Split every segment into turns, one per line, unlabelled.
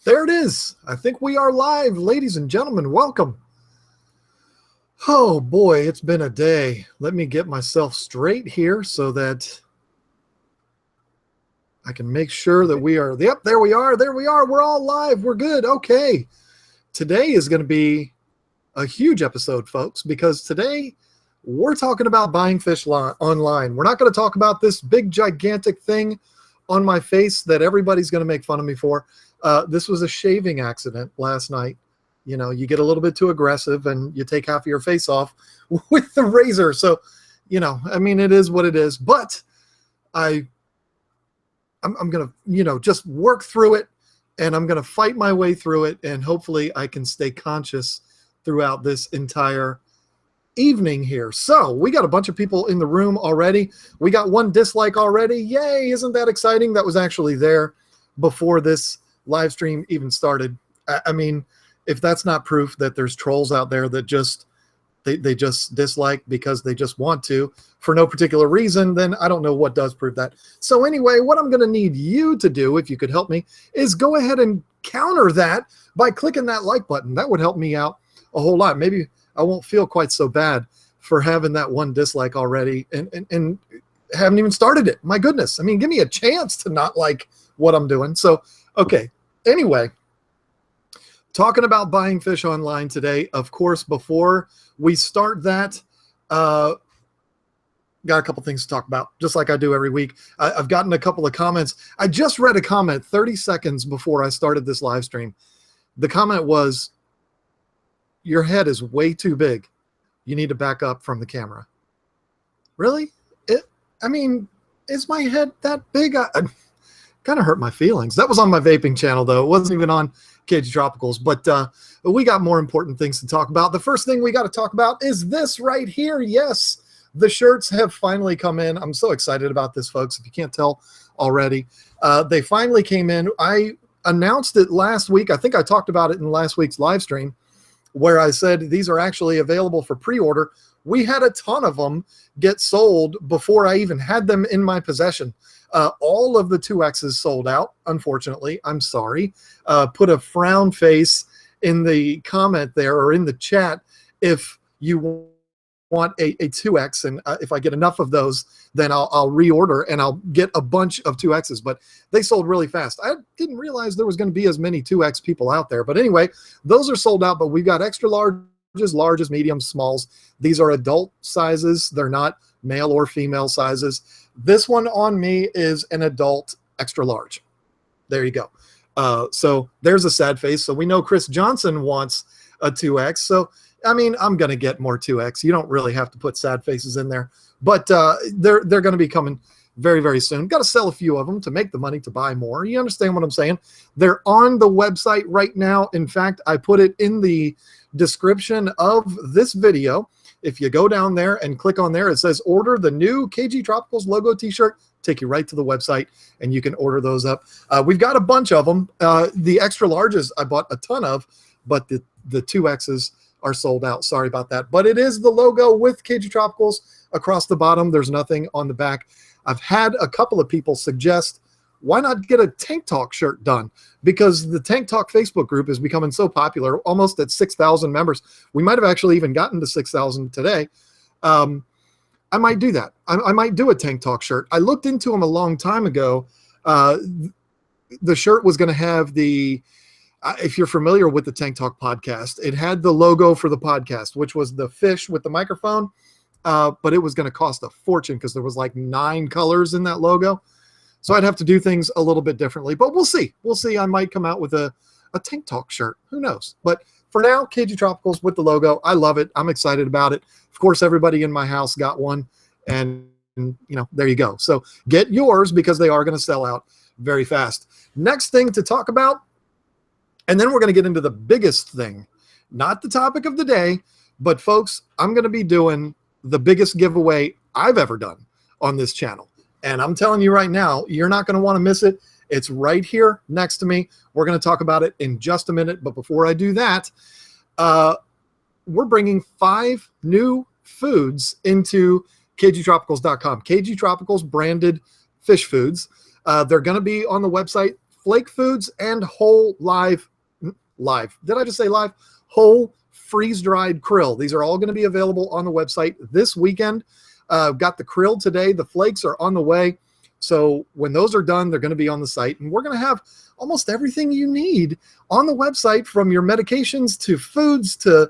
There it is. I think we are live, ladies and gentlemen. Welcome. Oh boy, it's been a day. Let me get myself straight here so that I can make sure that we are. Yep, there we are. There we are. We're all live. We're good. Okay. Today is going to be a huge episode, folks, because today we're talking about buying fish online. We're not going to talk about this big, gigantic thing on my face that everybody's going to make fun of me for. This was a shaving accident last night. You know, you get a little bit too aggressive and you take half of your face off with the razor. So, you know, I mean, it is what it is. But I'm going to, you know, just work through it, and I'm going to fight my way through it. And hopefully I can stay conscious throughout this entire evening here. So we got a bunch of people in the room already. We got one dislike already. Yay. Isn't that exciting? That was actually there before this live stream even started. I mean, if that's not proof that there's trolls out there that just they just dislike because they just want to for no particular reason, then I don't know what does prove that. So anyway, what I'm going to need you to do, if you could help me, is go ahead and counter that by clicking that like button. That would help me out a whole lot. Maybe I won't feel quite so bad for having that one dislike already and haven't even started it. My goodness. I mean, give me a chance to not like what I'm doing. So, okay. Anyway, talking about buying fish online today, of course, before we start that, got a couple things to talk about, just like I do every week. I've gotten a couple of comments. I just read a comment 30 seconds before I started this live stream. The comment was, "Your head is way too big. You need to back up from the camera." Really? I mean, is my head that big? Kind of hurt my feelings. That was on my vaping channel, though. It wasn't even on KGTropicals. But we got more important things to talk about. The first thing we got to talk about is this right here. Yes, the shirts have finally come in. I'm so excited about this, folks, if you can't tell already. They finally came in. I announced it last week. I think I talked about it in last week's live stream, where I said these are actually available for pre-order. We had a ton of them get sold before I even had them in my possession. All of the 2Xs sold out, unfortunately. I'm sorry. Put a frown face in the comment there or in the chat if you want a 2X, and if I get enough of those, then I'll reorder and I'll get a bunch of 2Xs. But they sold really fast. I didn't realize there was going to be as many 2X people out there. But anyway, those are sold out, but we've got extra larges, mediums, smalls. These are adult sizes. They're not male or female sizes. This one on me is an adult extra large. There you go. So there's a sad face. So we know Chris Johnson wants a 2X. So, I mean, I'm going to get more 2X. You don't really have to put sad faces in there. But they're going to be coming very, very soon. Got to sell a few of them to make the money to buy more. You understand what I'm saying? They're on the website right now. In fact, I put it in the description of this video. If you go down there and click on there, it says order the new KGTropicals logo t-shirt. Take you right to the website and you can order those up. We've got a bunch of them. The extra larges I bought a ton of, but the 2Xs are sold out. Sorry about that. But it is the logo with KGTropicals across the bottom. There's nothing on the back. I've had a couple of people suggest, why not get a Tank Talk shirt done? Because the Tank Talk Facebook group is becoming so popular, almost at 6,000 members. We might have actually even gotten to 6,000 today. I might do that. I might do a Tank Talk shirt. I looked into them a long time ago. The shirt was going to have the, if you're familiar with the Tank Talk podcast, it had the logo for the podcast, which was the fish with the microphone. But it was going to cost a fortune because there was like 9 colors in that logo. So I'd have to do things a little bit differently, but we'll see. We'll see. I might come out with a Tank Talk shirt. Who knows? But for now, KGTropicals with the logo. I love it. I'm excited about it. Of course, everybody in my house got one, and you know, there you go. So get yours because they are going to sell out very fast. Next thing to talk about, and then we're going to get into the biggest thing, not the topic of the day, but folks, I'm going to be doing the biggest giveaway I've ever done on this channel. And I'm telling you right now, you're not going to want to miss it. It's right here next to me. We're going to talk about it in just a minute. But before I do that, we're bringing 5 new foods into KGTropicals.com. KGTropicals branded fish foods. They're going to be on the website flake foods and whole live. Did I just say live? Whole freeze-dried krill. These are all going to be available on the website this weekend. Got the krill today. The flakes are on the way. So when those are done, they're going to be on the site. And we're going to have almost everything you need on the website, from your medications to foods to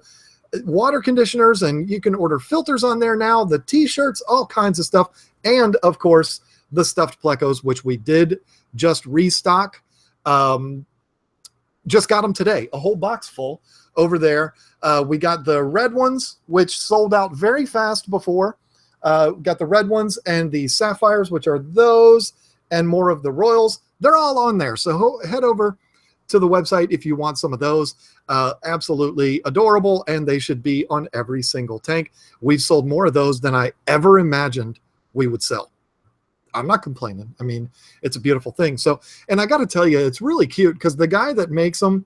water conditioners. And you can order filters on there now, the t-shirts, all kinds of stuff. And, of course, the stuffed plecos, which we did just restock. Just got them today, a whole box full over there. We got the red ones, which sold out very fast before. Got the red ones and the sapphires, which are those, and more of the royals. They're all on there. So head over to the website if you want some of those. Absolutely adorable, and they should be on every single tank. We've sold more of those than I ever imagined we would sell. I'm not complaining. I mean, it's a beautiful thing. So, and I got to tell you, it's really cute because the guy that makes them,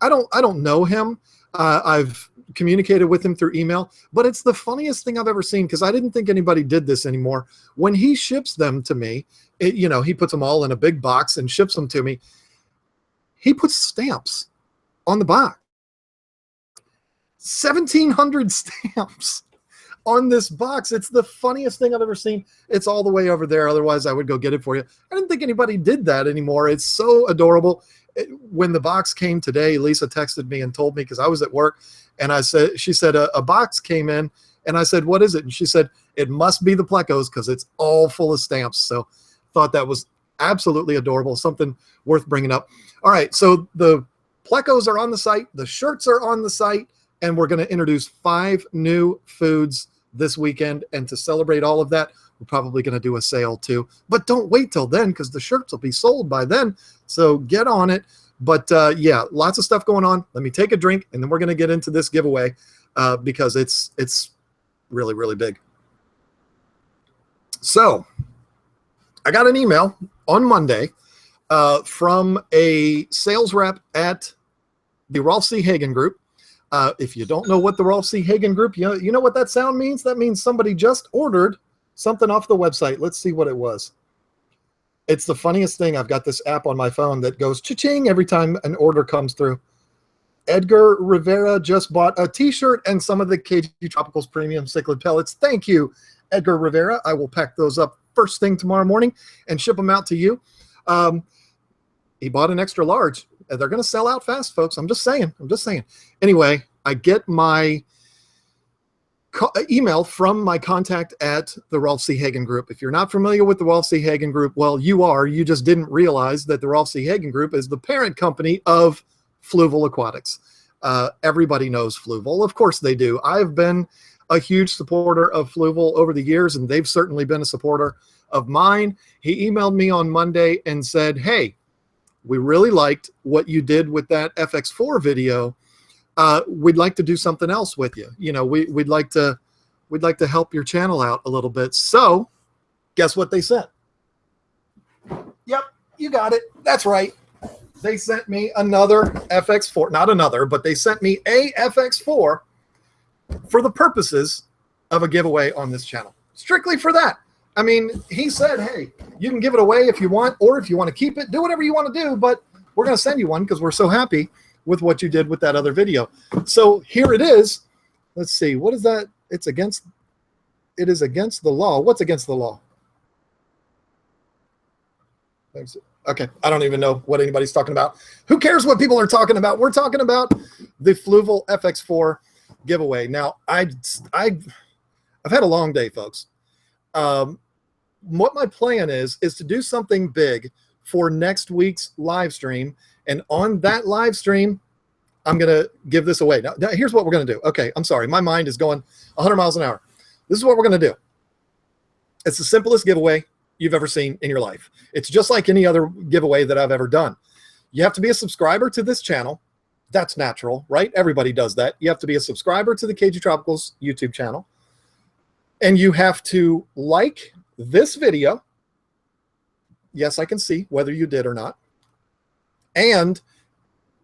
I don't know him. I've communicated with him through email, but it's the funniest thing I've ever seen, because I didn't think anybody did this anymore. When he ships them to me, he puts them all in a big box and ships them to me. He puts stamps on the box. 1,700 stamps on this box. It's the funniest thing I've ever seen. It's all the way over there. Otherwise, I would go get it for you. I didn't think anybody did that anymore. It's so adorable. When the box came today, Lisa texted me and told me, because I was at work, and she said, a box came in, and I said, what is it? And she said, it must be the plecos, because it's all full of stamps. So thought that was absolutely adorable, something worth bringing up. All right, so the plecos are on the site, the shirts are on the site, and we're going to introduce 5 new foods this weekend. And to celebrate all of that, we're probably going to do a sale too. But don't wait till then, because the shirts will be sold by then. So get on it. But yeah, lots of stuff going on. Let me take a drink, and then we're going to get into this giveaway because it's really, really big. So I got an email on Monday from a sales rep at the Rolf C. Hagen Group. If you don't know what the Rolf C. Hagen Group, you know what that sound means? That means somebody just ordered something off the website. Let's see what it was. It's the funniest thing. I've got this app on my phone that goes cha-ching every time an order comes through. Edgar Rivera just bought a t-shirt and some of the KGTropicals premium cichlid pellets. Thank you, Edgar Rivera. I will pack those up first thing tomorrow morning and ship them out to you. He bought an extra large. They're going to sell out fast, folks. I'm just saying. Anyway, I get my email from my contact at the Rolf C. Hagen Group. If you're not familiar with the Rolf C. Hagen Group, well, you are. You just didn't realize that the Rolf C. Hagen Group is the parent company of Fluval Aquatics. Everybody knows Fluval. Of course they do. I've been a huge supporter of Fluval over the years, and they've certainly been a supporter of mine. He emailed me on Monday and said, hey, we really liked what you did with that FX4 video. We'd like to do something else with you. We'd like to help your channel out a little bit. So guess what they sent? Yep, you got it. That's right. They sent me another FX4, not another, but they sent me a FX4 for the purposes of a giveaway on this channel. Strictly for that. I mean, he said, hey, you can give it away if you want, or if you want to keep it, do whatever you want to do, but we're going to send you one because we're so happy with what you did with that other video. So here it is. Let's see. What is that? It is against the law. What's against the law? Okay. I don't even know what anybody's talking about. Who cares what people are talking about? We're talking about the Fluval FX4 giveaway. Now, I've had a long day, folks. What my plan is to do something big for next week's live stream. And on that live stream, I'm going to give this away. Now, here's what we're going to do. Okay, I'm sorry. My mind is going 100 miles an hour. This is what we're going to do. It's the simplest giveaway you've ever seen in your life. It's just like any other giveaway that I've ever done. You have to be a subscriber to this channel. That's natural, right? Everybody does that. You have to be a subscriber to the KGTropicals YouTube channel. And you have to like this video. Yes, I can see whether you did or not. And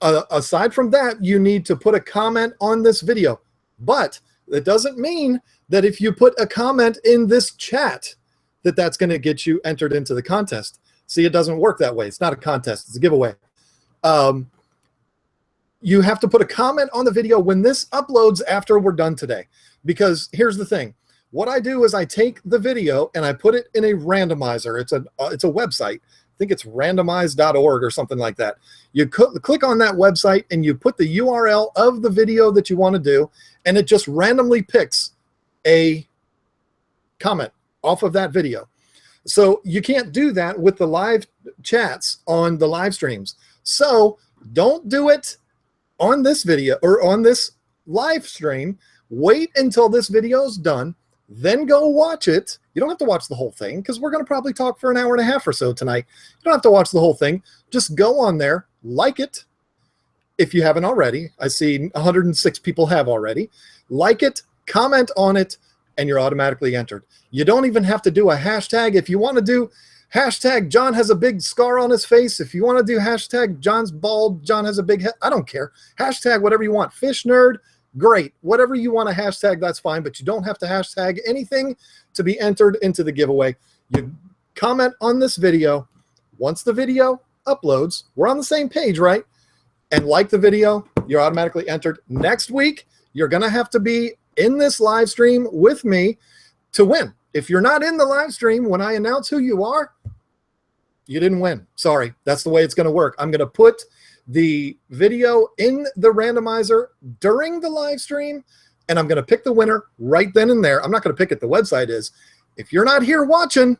aside from that, you need to put a comment on this video. But that doesn't mean that if you put a comment in this chat, that's going to get you entered into the contest. See, it doesn't work that way. It's not a contest. It's a giveaway. You have to put a comment on the video when this uploads after we're done today. Because here's the thing. What I do is I take the video and I put it in a randomizer. It's a website. I think it's randomize.org or something like that. You click on that website and you put the URL of the video that you want to do, and it just randomly picks a comment off of that video. So you can't do that with the live chats on the live streams. So don't do it on this video or on this live stream. Wait until this video is done, then go watch it. You don't have to watch the whole thing because we're going to probably talk for an hour and a half or so tonight. You don't have to watch the whole thing. Just go on there, like it if you haven't already. I see 106 people have already. Like it, comment on it, and you're automatically entered. You don't even have to do a hashtag. If you want to do hashtag John has a big scar on his face, if you want to do hashtag John's bald, John has a big head, I don't care. Hashtag whatever you want. Fish nerd, great. Whatever you want to hashtag, that's fine, but you don't have to hashtag anything to be entered into the giveaway. You comment on this video. Once the video uploads, we're on the same page, right? And like the video, you're automatically entered. Next week, you're going to have to be in this live stream with me to win. If you're not in the live stream when I announce who you are, you didn't win. Sorry, that's the way it's going to work. I'm going to put the video in the randomizer during the live stream, and I'm going to pick the winner right then and there. I'm not going to pick it. The website is. If you're not here watching,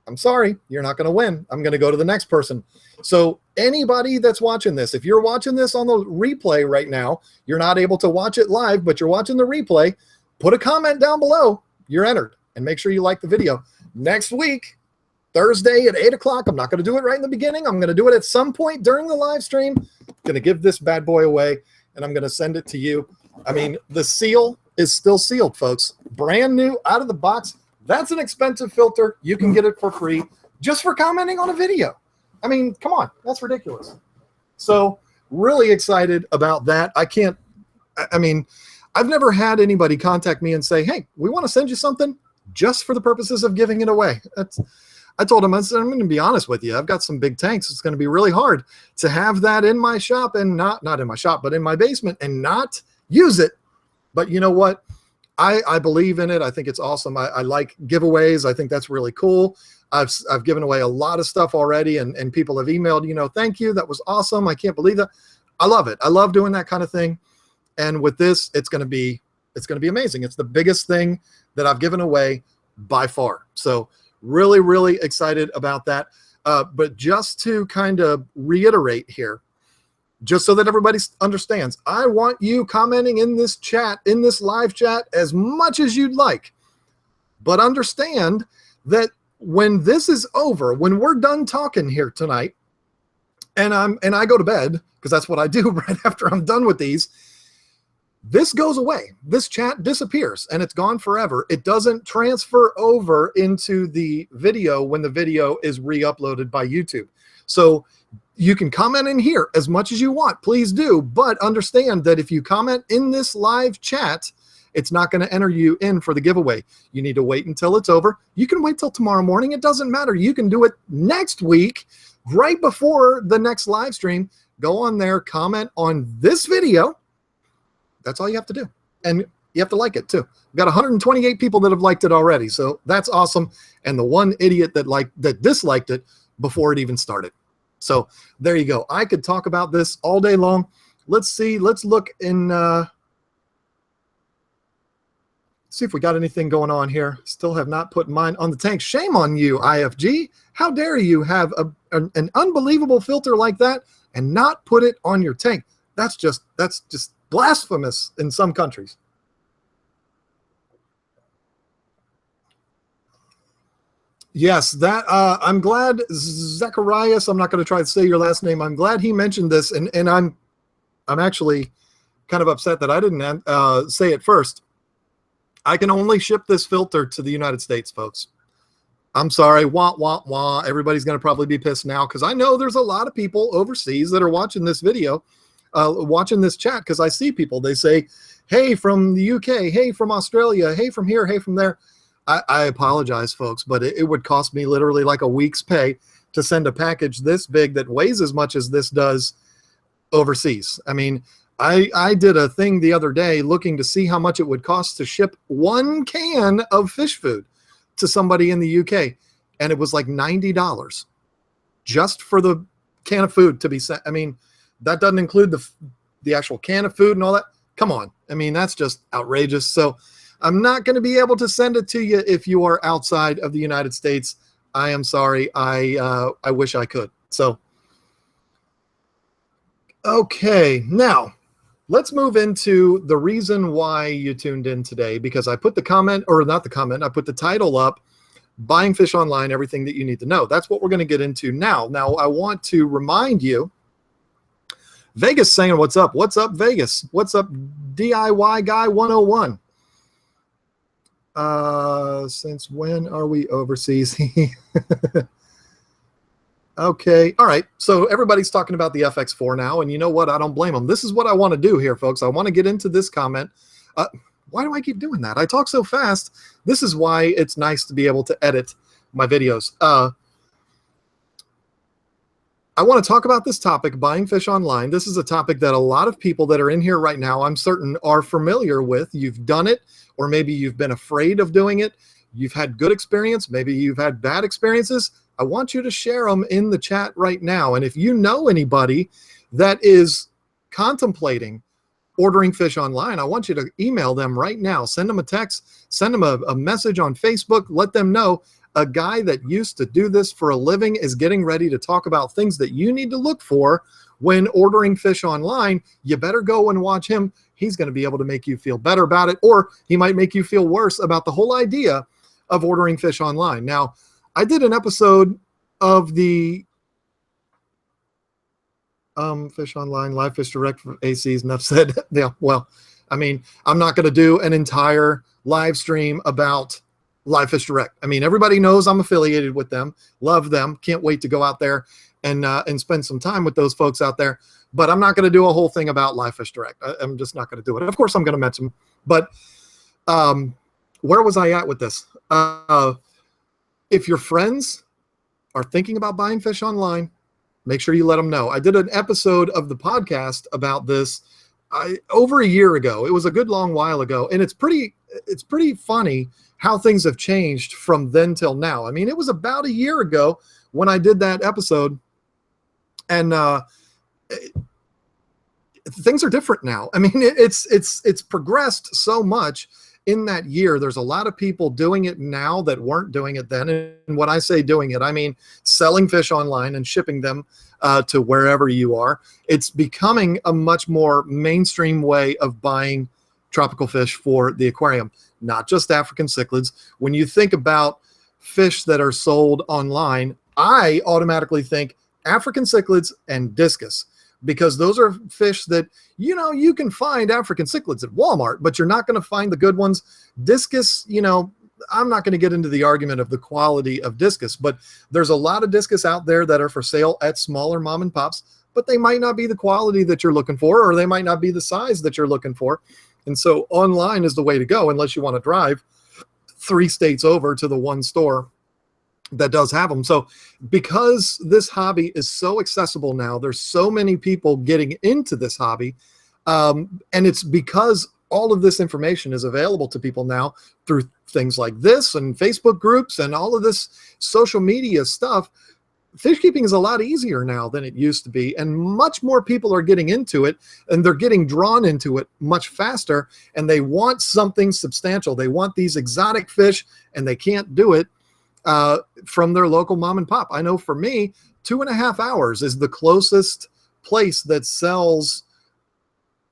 I'm sorry, you're not going to win. I'm going to go to the next person. So anybody that's watching this, if you're watching this on the replay right now, you're not able to watch it live, but you're watching the replay, put a comment down below. You're entered. And make sure you like the video. Next week, Thursday at 8 o'clock, I'm not going to do it right in the beginning. I'm going to do it at some point during the live stream. I'm going to give this bad boy away, and I'm going to send it to you. I mean, the seal is still sealed, folks. Brand new, out of the box. That's an expensive filter. You can get it for free just for commenting on a video. I mean, come on. That's ridiculous. So really excited about that. I mean, I've never had anybody contact me and say, hey, we want to send you something just for the purposes of giving it away. I told him, I said, I'm going to be honest with you. I've got some big tanks. It's going to be really hard to have that in my shop and not in my shop, but in my basement and not use it. But you know what? I believe in it. I think it's awesome. I like giveaways. I think that's really cool. I've given away a lot of stuff already, and people have emailed, thank you. That was awesome. I can't believe that. I love it. I love doing that kind of thing. And with this, it's going to be amazing. It's the biggest thing that I've given away by far. So really, really excited about that. But just to kind of reiterate here, just so that everybody understands, I want you commenting in this chat, in this live chat, as much as you'd like. But understand that when this is over, when we're done talking here tonight, and I go to bed, because that's what I do right after I'm done with these, this goes away. This chat disappears, and it's gone forever. It doesn't transfer over into the video when the video is re-uploaded by YouTube. So you can comment in here as much as you want. Please do. But understand that if you comment in this live chat, it's not going to enter you in for the giveaway. You need to wait until it's over. You can wait till tomorrow morning. It doesn't matter. You can do it next week, right before the next live stream. Go on there, comment on this video. That's all you have to do. And you have to like it too. We've got 128 people that have liked it already. So that's awesome. And the one idiot that disliked it before it even started. So there you go. I could talk about this all day long. Let's see. Let's look in, see if we got anything going on here. Still have not put mine on the tank. Shame on you, IFG. How dare you have an unbelievable filter like that and not put it on your tank? That's just blasphemous in some countries. Yes, that I'm glad Zacharias, I'm not going to try to say your last name. I'm glad he mentioned this, and I'm actually kind of upset that I didn't say it first. I can only ship this filter to the United States, folks. I'm sorry. Wah, wah, wah. Everybody's going to probably be pissed now because I know there's a lot of people overseas that are watching this video, watching this chat, because I see people. They say, hey, from the UK, hey, from Australia, hey, from here, hey, from there. I apologize, folks, but it would cost me literally like a week's pay to send a package this big that weighs as much as this does overseas. I mean, I did a thing the other day looking to see how much it would cost to ship 1 can of fish food to somebody in the UK, and it was like $90 just for the can of food to be sent. I mean, that doesn't include the actual can of food and all that. Come on. I mean, that's just outrageous. So I'm not going to be able to send it to you if you are outside of the United States. I am sorry. I wish I could. So, okay. Now, let's move into the reason why you tuned in today, because I put the comment, or not the comment, I put the title up, Buying Fish Online, Everything That You Need to Know. That's what we're going to get into now. Now, I want to remind you, Vegas saying, what's up? What's up, Vegas? What's up, DIY Guy 101? Since when are we overseas? Okay. All right. So everybody's talking about the FX4 now, and you know what? I don't blame them. This is what I want to do here, folks. I want to get into this comment. Why do I keep doing that? I talk so fast. This is why it's nice to be able to edit my videos. I want to talk about this topic, buying fish online. This is a topic that a lot of people that are in here right now, I'm certain, are familiar with. You've done it, or maybe you've been afraid of doing it. You've had good experience. Maybe you've had bad experiences. I want you to share them in the chat right now. And if you know anybody that is contemplating ordering fish online, I want you to email them right now. Send them a text, send them a message on Facebook. Let them know a guy that used to do this for a living is getting ready to talk about things that you need to look for when ordering fish online. You better go and watch him. He's going to be able to make you feel better about it, or he might make you feel worse about the whole idea of ordering fish online. Now, I did an episode of the Fish Online, Live Fish Direct for ACs, enough said. Yeah, well, I mean, I'm not going to do an entire live stream about Live Fish Direct. I mean, everybody knows I'm affiliated with them, love them, can't wait to go out there and spend some time with those folks out there. But I'm not going to do a whole thing about Live Fish Direct. I'm just not going to do it. Of course, I'm going to mention, but where was I at with this? If your friends are thinking about buying fish online, make sure you let them know. I did an episode of the podcast about this over a year ago. It was a good long while ago, and it's pretty funny how things have changed from then till now. I mean, it was about a year ago when I did that episode, and things are different now. I mean, it's progressed so much in that year. There's a lot of people doing it now that weren't doing it then. And when I say doing it, I mean selling fish online and shipping them to wherever you are. It's becoming a much more mainstream way of buying tropical fish for the aquarium, not just African cichlids. When you think about fish that are sold online, I automatically think African cichlids and discus, because those are fish that, you know, you can find African cichlids at Walmart, but you're not going to find the good ones. Discus, you know, I'm not going to get into the argument of the quality of discus, but there's a lot of discus out there that are for sale at smaller mom and pops, but they might not be the quality that you're looking for, or they might not be the size that you're looking for. And so online is the way to go, unless you want to drive 3 states over to the one store that does have them. So because this hobby is so accessible now, there's so many people getting into this hobby, and it's because all of this information is available to people now through things like this and Facebook groups and all of this social media stuff. Fish keeping is a lot easier now than it used to be, and much more people are getting into it, and they're getting drawn into it much faster, and they want something substantial. They want these exotic fish, and they can't do it from their local mom and pop. I know for me, 2.5 hours is the closest place that sells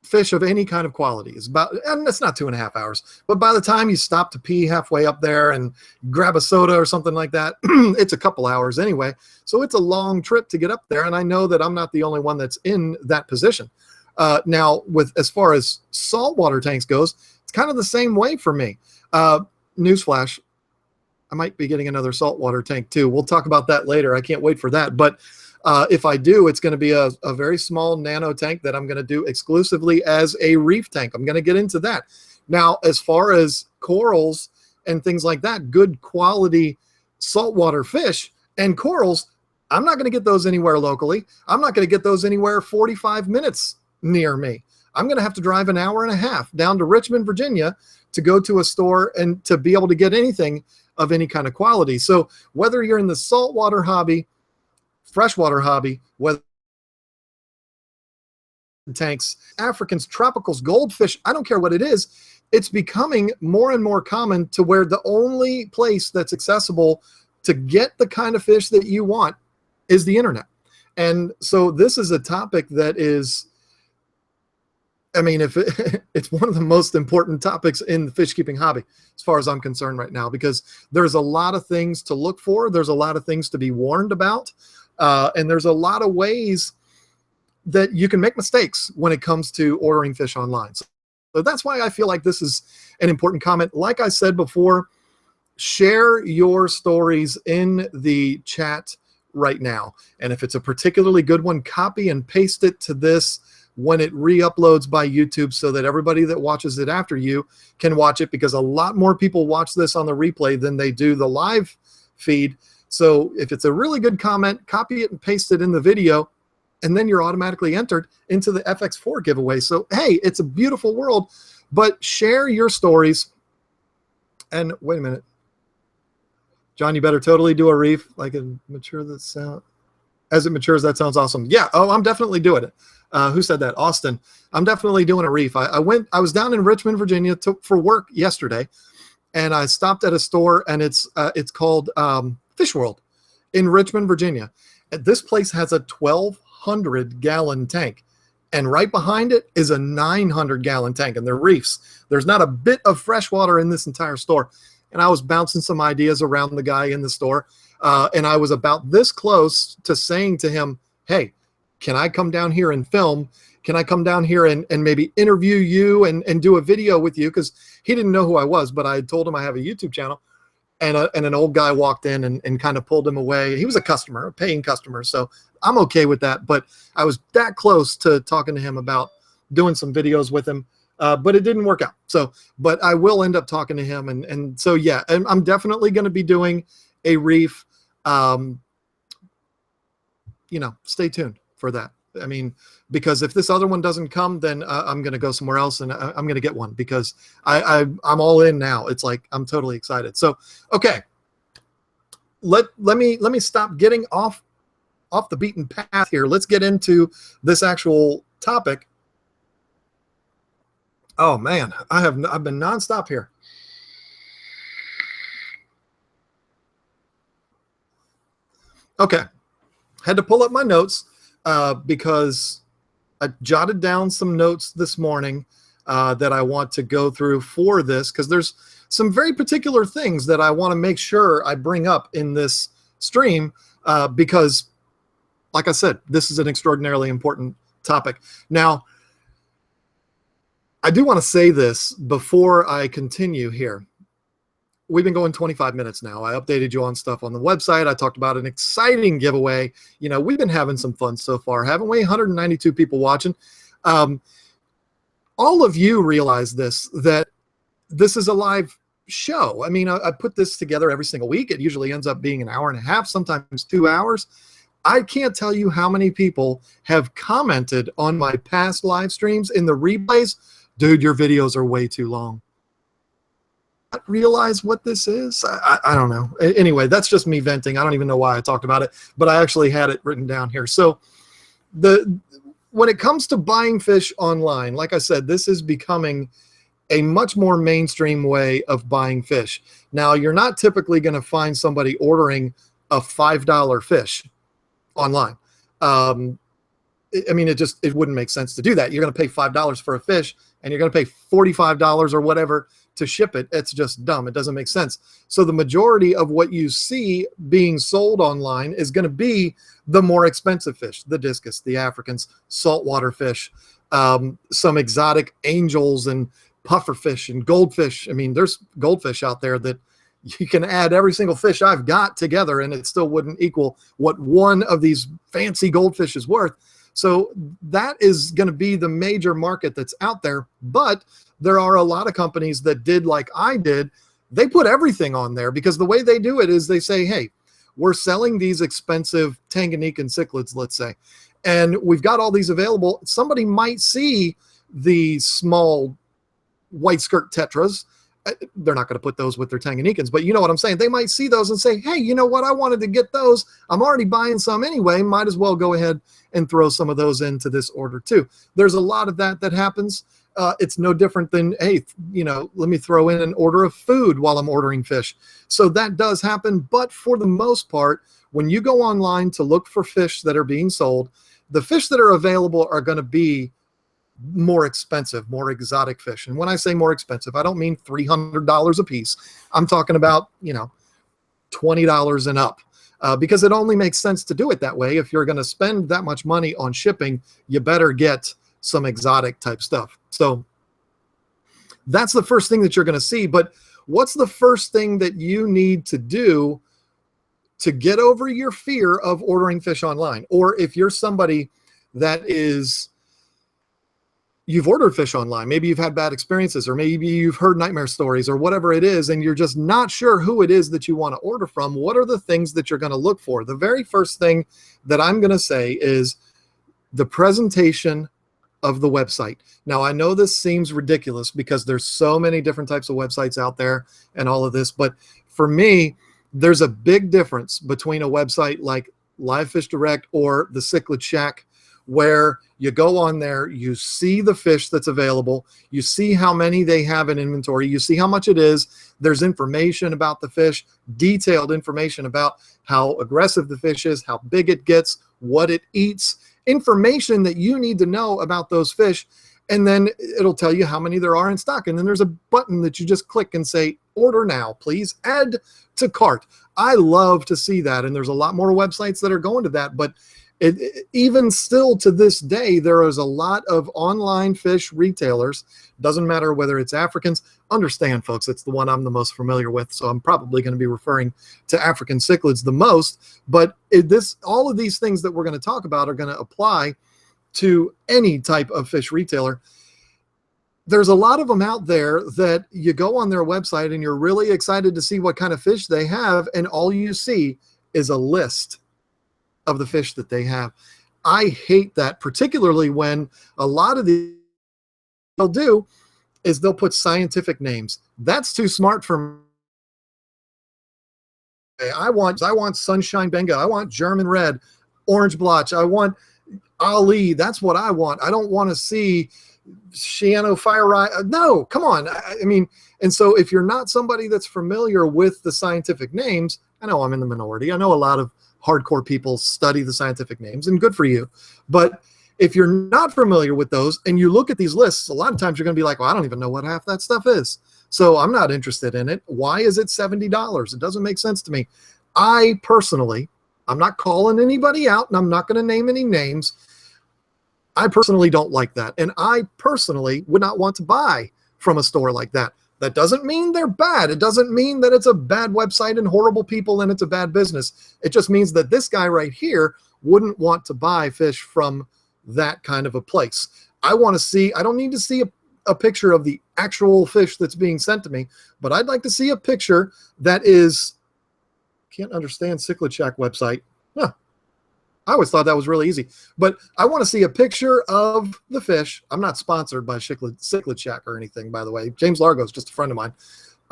fish of any kind of quality. It's about, and it's not 2.5 hours, but by the time you stop to pee halfway up there and grab a soda or something like that, it's a couple hours anyway. So it's a long trip to get up there. And I know that I'm not the only one that's in that position. Now, with as far as saltwater tanks goes, it's kind of the same way for me. Newsflash, I might be getting another saltwater tank too. We'll talk about that later. I can't wait for that. But if I do, it's going to be a very small nano tank that I'm going to do exclusively as a reef tank. I'm going to get into that. Now, as far as corals and things like that, good quality saltwater fish and corals, I'm not going to get those anywhere locally. I'm not going to get those anywhere 45 minutes near me. I'm going to have to drive an hour and a half down to Richmond, Virginia to go to a store and to be able to get anything of any kind of quality. So whether you're in the saltwater hobby, freshwater hobby, whether tanks, Africans, tropicals, goldfish, I don't care what it is, it's becoming more and more common to where the only place that's accessible to get the kind of fish that you want is the internet. And so this is a topic that is, I mean, it's one of the most important topics in the fish keeping hobby, as far as I'm concerned right now, because there's a lot of things to look for. There's a lot of things to be warned about. And there's a lot of ways that you can make mistakes when it comes to ordering fish online. So that's why I feel like this is an important comment. Like I said before, share your stories in the chat right now. And if it's a particularly good one, copy and paste it to this when it re-uploads by YouTube so that everybody that watches it after you can watch it, because a lot more people watch this on the replay than they do the live feed. So if it's a really good comment, copy it and paste it in the video, and then you're automatically entered into the FX4 giveaway. So, hey, it's a beautiful world, but share your stories. And wait a minute. John, you better totally do a reef. Like a mature that sound. As it matures, that sounds awesome. Yeah. Oh, I'm definitely doing it. Who said that? Austin. I'm definitely doing a reef. I was down in Richmond, Virginia for work yesterday, and I stopped at a store, and it's called Fish World in Richmond, Virginia. And this place has a 1,200-gallon tank, and right behind it is a 900-gallon tank, and they're reefs. There's not a bit of fresh water in this entire store. And I was bouncing some ideas around the guy in the store, and I was about this close to saying to him, hey, can I come down here and film? Can I come down here and maybe interview you and do a video with you? Because he didn't know who I was, but I had told him I have a YouTube channel. And an old guy walked in and kind of pulled him away. He was a customer, a paying customer, so I'm okay with that. But I was that close to talking to him about doing some videos with him, but it didn't work out. So, but I will end up talking to him. And so, yeah, and I'm definitely going to be doing a reef. Stay tuned for that. I mean, because if this other one doesn't come, then I'm going to go somewhere else, and I'm going to get one, because I'm all in now. It's like I'm totally excited. So, okay, let me stop getting off the beaten path here. Let's get into this actual topic. Oh man, I've been nonstop here. Okay, had to pull up my notes. Because I jotted down some notes this morning that I want to go through for this, because there's some very particular things that I want to make sure I bring up in this stream, because, like I said, this is an extraordinarily important topic. Now, I do want to say this before I continue here. We've been going 25 minutes now. I updated you on stuff on the website. I talked about an exciting giveaway. You know, we've been having some fun so far, haven't we? 192 people watching. All of you realize that this is a live show. I mean, I put this together every single week. It usually ends up being an hour and a half, sometimes 2 hours. I can't tell you how many people have commented on my past live streams in the replays. Dude, your videos are way too long. Realize what this is? I don't know. Anyway, that's just me venting. I don't even know why I talked about it, but I actually had it written down here. So when it comes to buying fish online, like I said, this is becoming a much more mainstream way of buying fish. Now, you're not typically going to find somebody ordering a $5 fish online. I mean, it wouldn't make sense to do that. You're going to pay $5 for a fish, and you're going to pay $45 or whatever to ship it. It's just dumb. It doesn't make sense. So the majority of what you see being sold online is going to be the more expensive fish, the discus, the Africans, saltwater fish, some exotic angels and puffer fish and goldfish. I mean, there's goldfish out there that you can add every single fish I've got together, and it still wouldn't equal what one of these fancy goldfish is worth. So that is going to be the major market that's out there. But there are a lot of companies that did like I did, They put everything on there because the way they do it is they say, hey, we're selling these expensive Tanganyikan cichlids, let's say, and we've got all these available. Somebody might see the small white skirt tetras. They're not going to put those with their Tanganyikans, but you know what I'm saying? They might see those and say, hey, you know what? I wanted to get those. I'm already buying some anyway. Might as well go ahead and throw some of those into this order too. There's a lot of that happens. It's no different than, hey, you know, let me throw in an order of food while I'm ordering fish. So that does happen. But for the most part, when you go online to look for fish that are being sold, the fish that are available are going to be more expensive, more exotic fish. And when I say more expensive, I don't mean $300 a piece. I'm talking about, you know, $20 and up, because it only makes sense to do it that way. If you're going to spend that much money on shipping, you better get some exotic type stuff. So that's the first thing that you're going to see. But what's the first thing that you need to do to get over your fear of ordering fish online? Or if you're somebody that is, you've ordered fish online, maybe you've had bad experiences, or maybe you've heard nightmare stories or whatever it is, and you're just not sure who it is that you want to order from, what are the things that you're going to look for? The very first thing that I'm going to say is the presentation of the website. Now, I know this seems ridiculous because there's so many different types of websites out there and all of this, but for me, there's a big difference between a website like Live Fish Direct or the Cichlid Shack, where you go on there, you see the fish that's available, you see how many they have in inventory, you see how much it is, there's information about the fish, detailed information about how aggressive the fish is, how big it gets, what it eats, information that you need to know about those fish, and then it'll tell you how many there are in stock. And then there's a button that you just click and say, order now, please, add to cart. I love to see that, and there's a lot more websites that are going to that, but even still to this day, there is a lot of online fish retailers. Doesn't matter whether it's Africans. Understand, folks, it's the one I'm the most familiar with, so I'm probably going to be referring to African cichlids the most. But all of these things that we're going to talk about are going to apply to any type of fish retailer. There's a lot of them out there that you go on their website and you're really excited to see what kind of fish they have, and all you see is a list of the fish that they have. I hate that, particularly when a lot of they'll do is they'll put scientific names. That's too smart for me. I want sunshine benga. I want German red, orange blotch. I want Ali. That's what I want. I don't want to see Shiano fire eye. No, come on. I mean, and so if you're not somebody that's familiar with the scientific names, I know I'm in the minority. I know a lot of hardcore people study the scientific names, and good for you. But if you're not familiar with those and you look at these lists, a lot of times you're going to be like, well, I don't even know what half that stuff is, so I'm not interested in it. Why is it $70? It doesn't make sense to me. I personally, I'm not calling anybody out, and I'm not going to name any names. I personally don't like that, and I personally would not want to buy from a store like that. That doesn't mean they're bad. It doesn't mean that it's a bad website and horrible people and it's a bad business. It just means that this guy right here wouldn't want to buy fish from that kind of a place. I want to see, I don't need to see a picture of the actual fish that's being sent to me, but I'd like to see a picture that is, can't understand Cichlid Shack website. Huh. I always thought that was really easy, but I want to see a picture of the fish. I'm not sponsored by Cichlid Shack or anything, by the way. James Largo is just a friend of mine.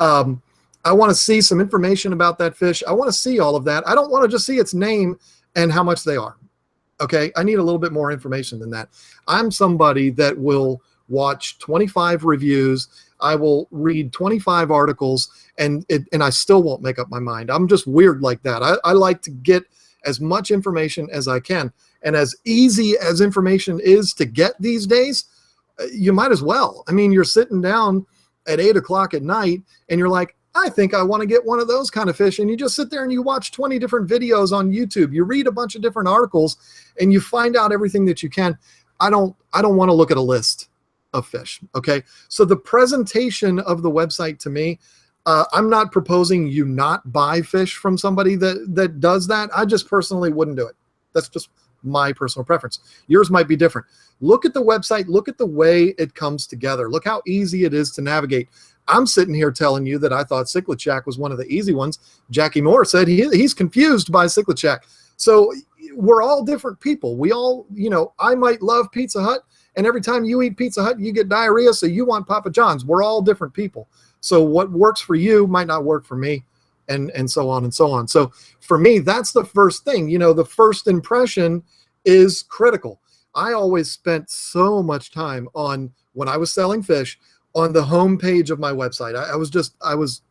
I want to see some information about that fish. I want to see all of that. I don't want to just see its name and how much they are. Okay, I need a little bit more information than that. I'm somebody that will watch 25 reviews. I will read 25 articles, and I still won't make up my mind. I'm just weird like that. I like to get as much information as I can. And as easy as information is to get these days, you might as well. I mean, you're sitting down at 8 o'clock at night and you're like, I think I want to get one of those kind of fish. And you just sit there and you watch 20 different videos on YouTube. You read a bunch of different articles and you find out everything that you can. I don't want to look at a list of fish. Okay. So the presentation of the website to me, I'm not proposing you not buy fish from somebody that does that. I just personally wouldn't do it. That's just my personal preference. Yours might be different. Look at the website. Look at the way it comes together. Look how easy it is to navigate. I'm sitting here telling you that I thought Cichlid Shack was one of the easy ones. Jackie Moore said he's confused by Cichlid Shack. So we're all different people. We all, I might love Pizza Hut, and every time you eat Pizza Hut, you get diarrhea, so you want Papa John's. We're all different people. So what works for you might not work for me, and so on and so on. So for me, that's the first thing. The first impression is critical. I always spent so much time when I was selling fish, on the home page of my website. I was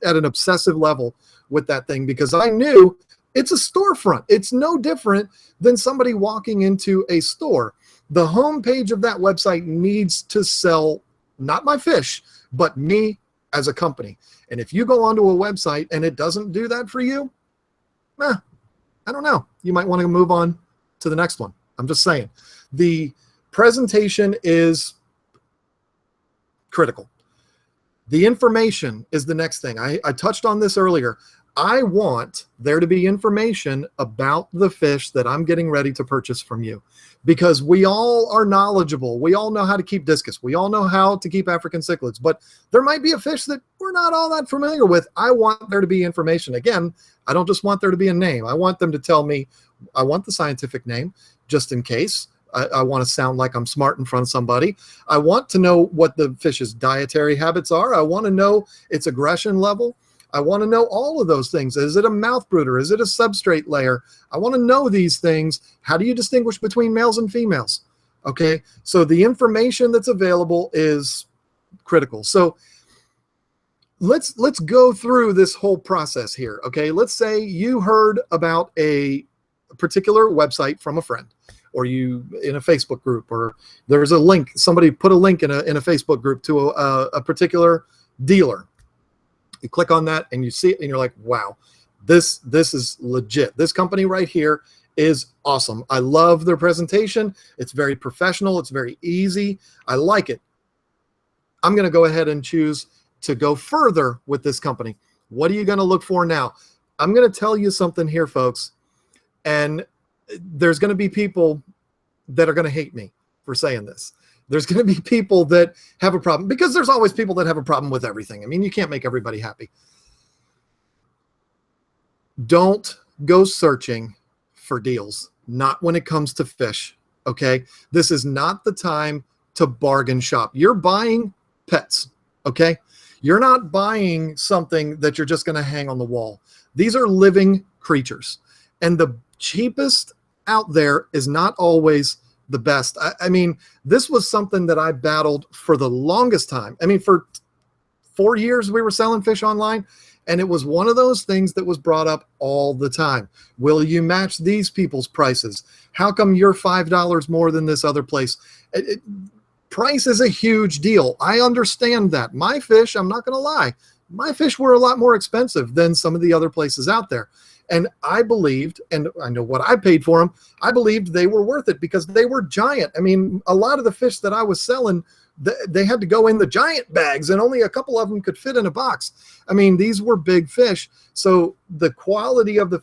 at an obsessive level with that thing, because I knew it's a storefront. It's no different than somebody walking into a store. The home page of that website needs to sell not my fish, but me as a company. And if you go onto a website and it doesn't do that for you, I don't know. You might want to move on to the next one. I'm just saying. The presentation is critical. The information is the next thing. I touched on this earlier. I want there to be information about the fish that I'm getting ready to purchase from you, because we all are knowledgeable. We all know how to keep discus. We all know how to keep African cichlids, but there might be a fish that we're not all that familiar with. I want there to be information. Again, I don't just want there to be a name. I want them to tell me, I want the scientific name, just in case. I want to sound like I'm smart in front of somebody. I want to know what the fish's dietary habits are. I want to know its aggression level. I want to know all of those things. Is it a mouth brooder? Is it a substrate layer? I want to know these things. How do you distinguish between males and females? Okay, so the information that's available is critical. So let's go through this whole process here. Okay, let's say you heard about a particular website from a friend, or you in a Facebook group, or there's a link. Somebody put a link in a Facebook group to a particular dealer. You click on that and you see it and you're like, wow, this is legit. This company right here is awesome. I love their presentation. It's very professional. It's very easy. I like it. I'm going to go ahead and choose to go further with this company. What are you going to look for now? I'm going to tell you something here, folks. And there's going to be people that are going to hate me for saying this. There's going to be people that have a problem, because there's always people that have a problem with everything. I mean, you can't make everybody happy. Don't go searching for deals, not when it comes to fish, okay? This is not the time to bargain shop. You're buying pets, okay? You're not buying something that you're just going to hang on the wall. These are living creatures. And the cheapest out there is not always the best. I mean, this was something that I battled for the longest time. I mean, for 4 years we were selling fish online, and it was one of those things that was brought up all the time. Will you match these people's prices? How come you're $5 more than this other place? Price is a huge deal. I understand that. My fish, I'm not going to lie, my fish were a lot more expensive than some of the other places out there. And I believed, and I know what I paid for them, I believed they were worth it because they were giant. I mean, a lot of the fish that I was selling, they had to go in the giant bags, and only a couple of them could fit in a box. I mean, these were big fish. So the quality of the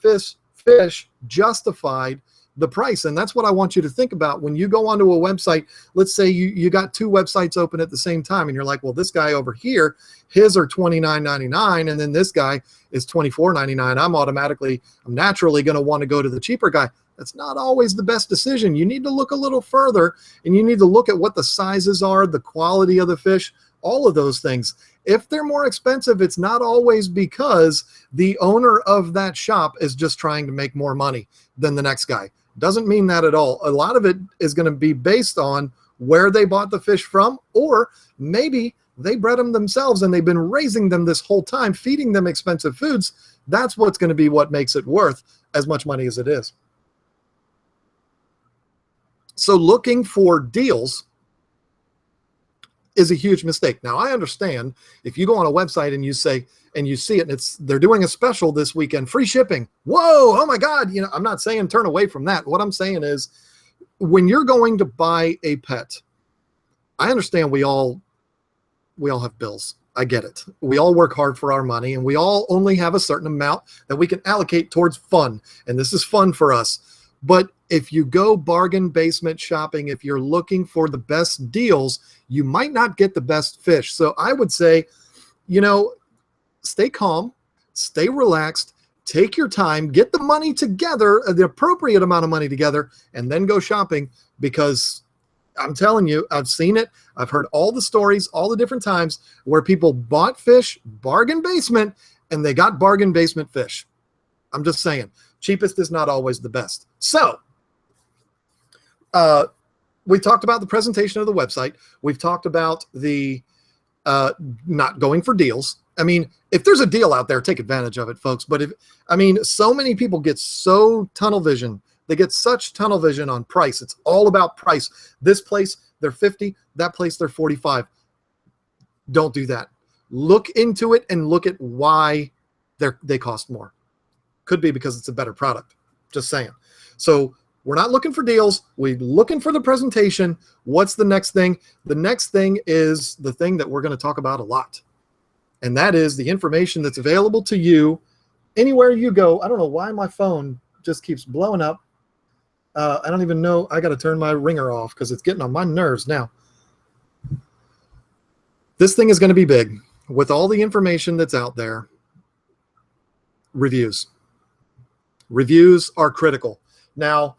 fish justified the price. And that's what I want you to think about when you go onto a website. Let's say you got two websites open at the same time, and you're like, well, this guy over here, his are $29.99, and then this guy is $24.99. I'm naturally going to want to go to the cheaper guy. That's not always the best decision. You need to look a little further, and you need to look at what the sizes are, the quality of the fish, all of those things. If they're more expensive, it's not always because the owner of that shop is just trying to make more money than the next guy. Doesn't mean that at all. A lot of it is going to be based on where they bought the fish from, or maybe they bred them themselves and they've been raising them this whole time, feeding them expensive foods. That's what's going to be what makes it worth as much money as it is. So looking for deals is a huge mistake. Now, I understand if you go on a website and you say, and you see it, and they're doing a special this weekend, free shipping. Whoa, oh my God. You know, I'm not saying turn away from that. What I'm saying is, when you're going to buy a pet, I understand we all have bills. I get it. We all work hard for our money, and we all only have a certain amount that we can allocate towards fun. And this is fun for us. But if you go bargain basement shopping, if you're looking for the best deals, you might not get the best fish. So I would say, stay calm, stay relaxed, take your time, get the money together, the appropriate amount of money together, and then go shopping, because I'm telling you, I've seen it. I've heard all the stories, all the different times where people bought fish, bargain basement, and they got bargain basement fish. I'm just saying, cheapest is not always the best. So we talked about the presentation of the website. We've talked about the not going for deals. I mean, if there's a deal out there, take advantage of it, folks. But so many people get so tunnel vision. They get such tunnel vision on price. It's all about price. This place, they're 50. That place, they're 45. Don't do that. Look into it and look at why they cost more. Could be because it's a better product. Just saying. So we're not looking for deals. We're looking for the presentation. What's the next thing? The next thing is the thing that we're going to talk about a lot. And that is the information that's available to you anywhere you go. I don't know why my phone just keeps blowing up. I don't even know. I got to turn my ringer off because it's getting on my nerves now. This thing is going to be big with all the information that's out there. Reviews. Reviews are critical. Now,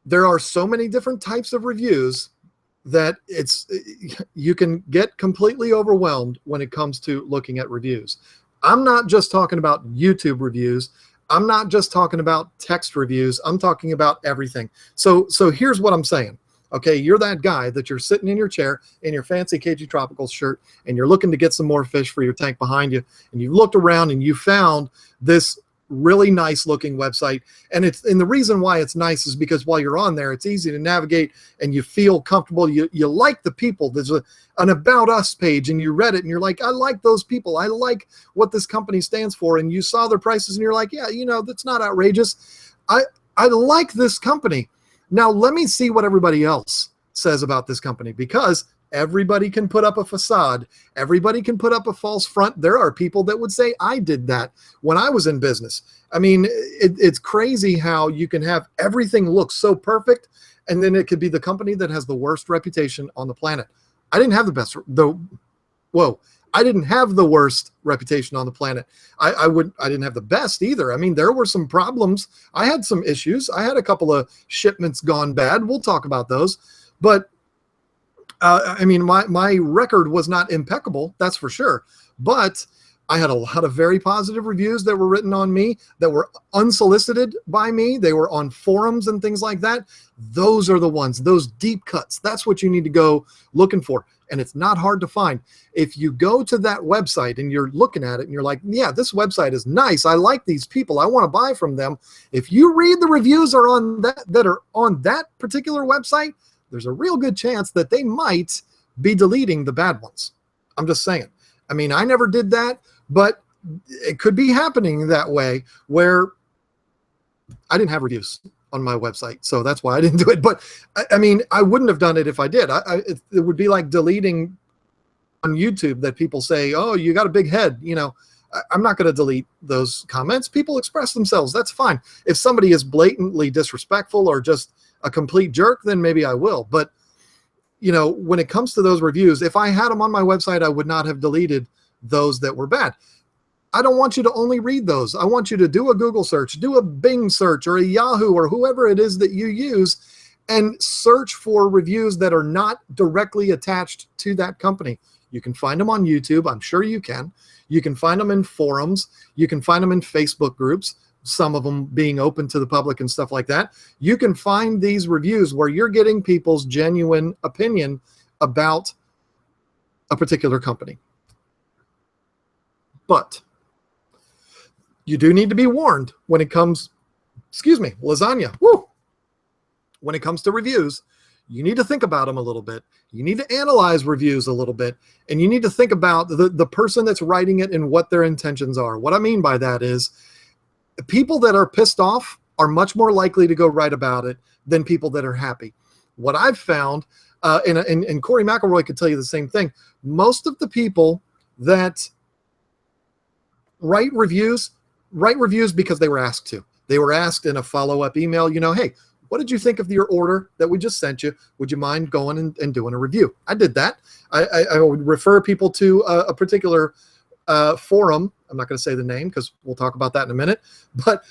there are so many different types of reviews that you can get completely overwhelmed when it comes to looking at reviews. I'm not just talking about YouTube reviews. I'm not just talking about text reviews. I'm talking about everything. So here's what I'm saying. Okay, you're that guy that you're sitting in your chair in your fancy KGTropicals shirt, and you're looking to get some more fish for your tank behind you, and you looked around and you found this really nice looking website. And the reason why it's nice is because while you're on there, it's easy to navigate and you feel comfortable. You like the people. There's an About Us page, and you read it and you're like, I like those people. I like what this company stands for. And you saw their prices and you're like, yeah, that's not outrageous. I like this company. Now let me see what everybody else says about this company, because everybody can put up a facade. Everybody can put up a false front. There are people that would say, I did that when I was in business. I mean, it's crazy how you can have everything look so perfect, and then it could be the company that has the worst reputation on the planet. I didn't have I didn't have the worst reputation on the planet. I didn't have the best either. I mean, there were some problems. I had some issues. I had a couple of shipments gone bad. We'll talk about those. But my record was not impeccable, that's for sure. But I had a lot of very positive reviews that were written on me that were unsolicited by me. They were on forums and things like that. Those are the ones, those deep cuts. That's what you need to go looking for. And it's not hard to find. If you go to that website and you're looking at it and you're like, yeah, this website is nice. I like these people. I want to buy from them. If you read the reviews that are on that particular website, there's a real good chance that they might be deleting the bad ones. I'm just saying. I mean, I never did that, but it could be happening that way, where I didn't have reviews on my website, so that's why I didn't do it. But I mean, I wouldn't have done it if I did. It would be like deleting on YouTube that people say, oh, you got a big head. I'm not going to delete those comments. People express themselves. That's fine. If somebody is blatantly disrespectful or just a complete jerk, then maybe I will. But when it comes to those reviews, if I had them on my website, I would not have deleted those that were bad. I don't want you to only read those. I want you to do a Google search, do a Bing search, or a Yahoo, or whoever it is that you use, and search for reviews that are not directly attached to that company. You can find them on YouTube. I'm sure you can. You can find them in forums. You can find them in Facebook groups, some of them being open to the public and stuff like that. You can find these reviews where you're getting people's genuine opinion about a particular company. But you do need to be warned when it comes, lasagna, woo! When it comes to reviews, you need to think about them a little bit. You need to analyze reviews a little bit, and you need to think about the person that's writing it and what their intentions are. What I mean by that is, people that are pissed off are much more likely to go write about it than people that are happy. What I've found, and Corey McElroy could tell you the same thing, most of the people that write reviews because they were asked to. They were asked in a follow-up email, hey, what did you think of your order that we just sent you? Would you mind going and doing a review? I did that. I would refer people to a particular forum. I'm not going to say the name because we'll talk about that in a minute. But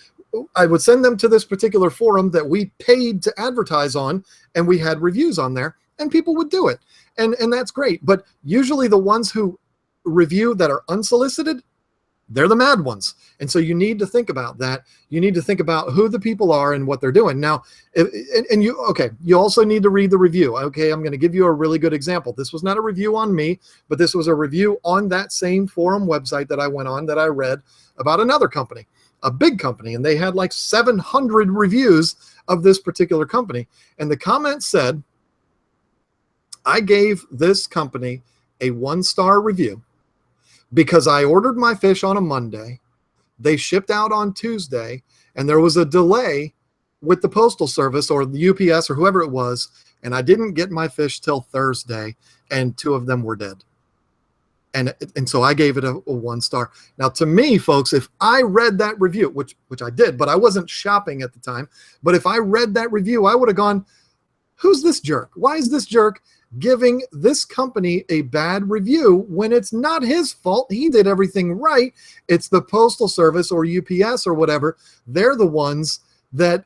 I would send them to this particular forum that we paid to advertise on, and we had reviews on there, and people would do it. And that's great. But usually the ones who review that are unsolicited, they're the mad ones. And so you need to think about that. You need to think about who the people are and what they're doing. Now, you also need to read the review. Okay, I'm going to give you a really good example. This was not a review on me, but this was a review on that same forum website that I went on that I read about another company, a big company, and they had like 700 reviews of this particular company. And the comment said, I gave this company a 1-star review because I ordered my fish on a Monday, they shipped out on Tuesday, and there was a delay with the postal service or the UPS or whoever it was, and I didn't get my fish till Thursday, and 2 of them were dead. And so I gave it a 1-star. Now, to me, folks, if I read that review, which I did, but I wasn't shopping at the time, but if I read that review, I would have gone, who's this jerk? Why is this jerk giving this company a bad review when it's not his fault? He did everything right. It's the postal service or UPS or whatever. They're the ones that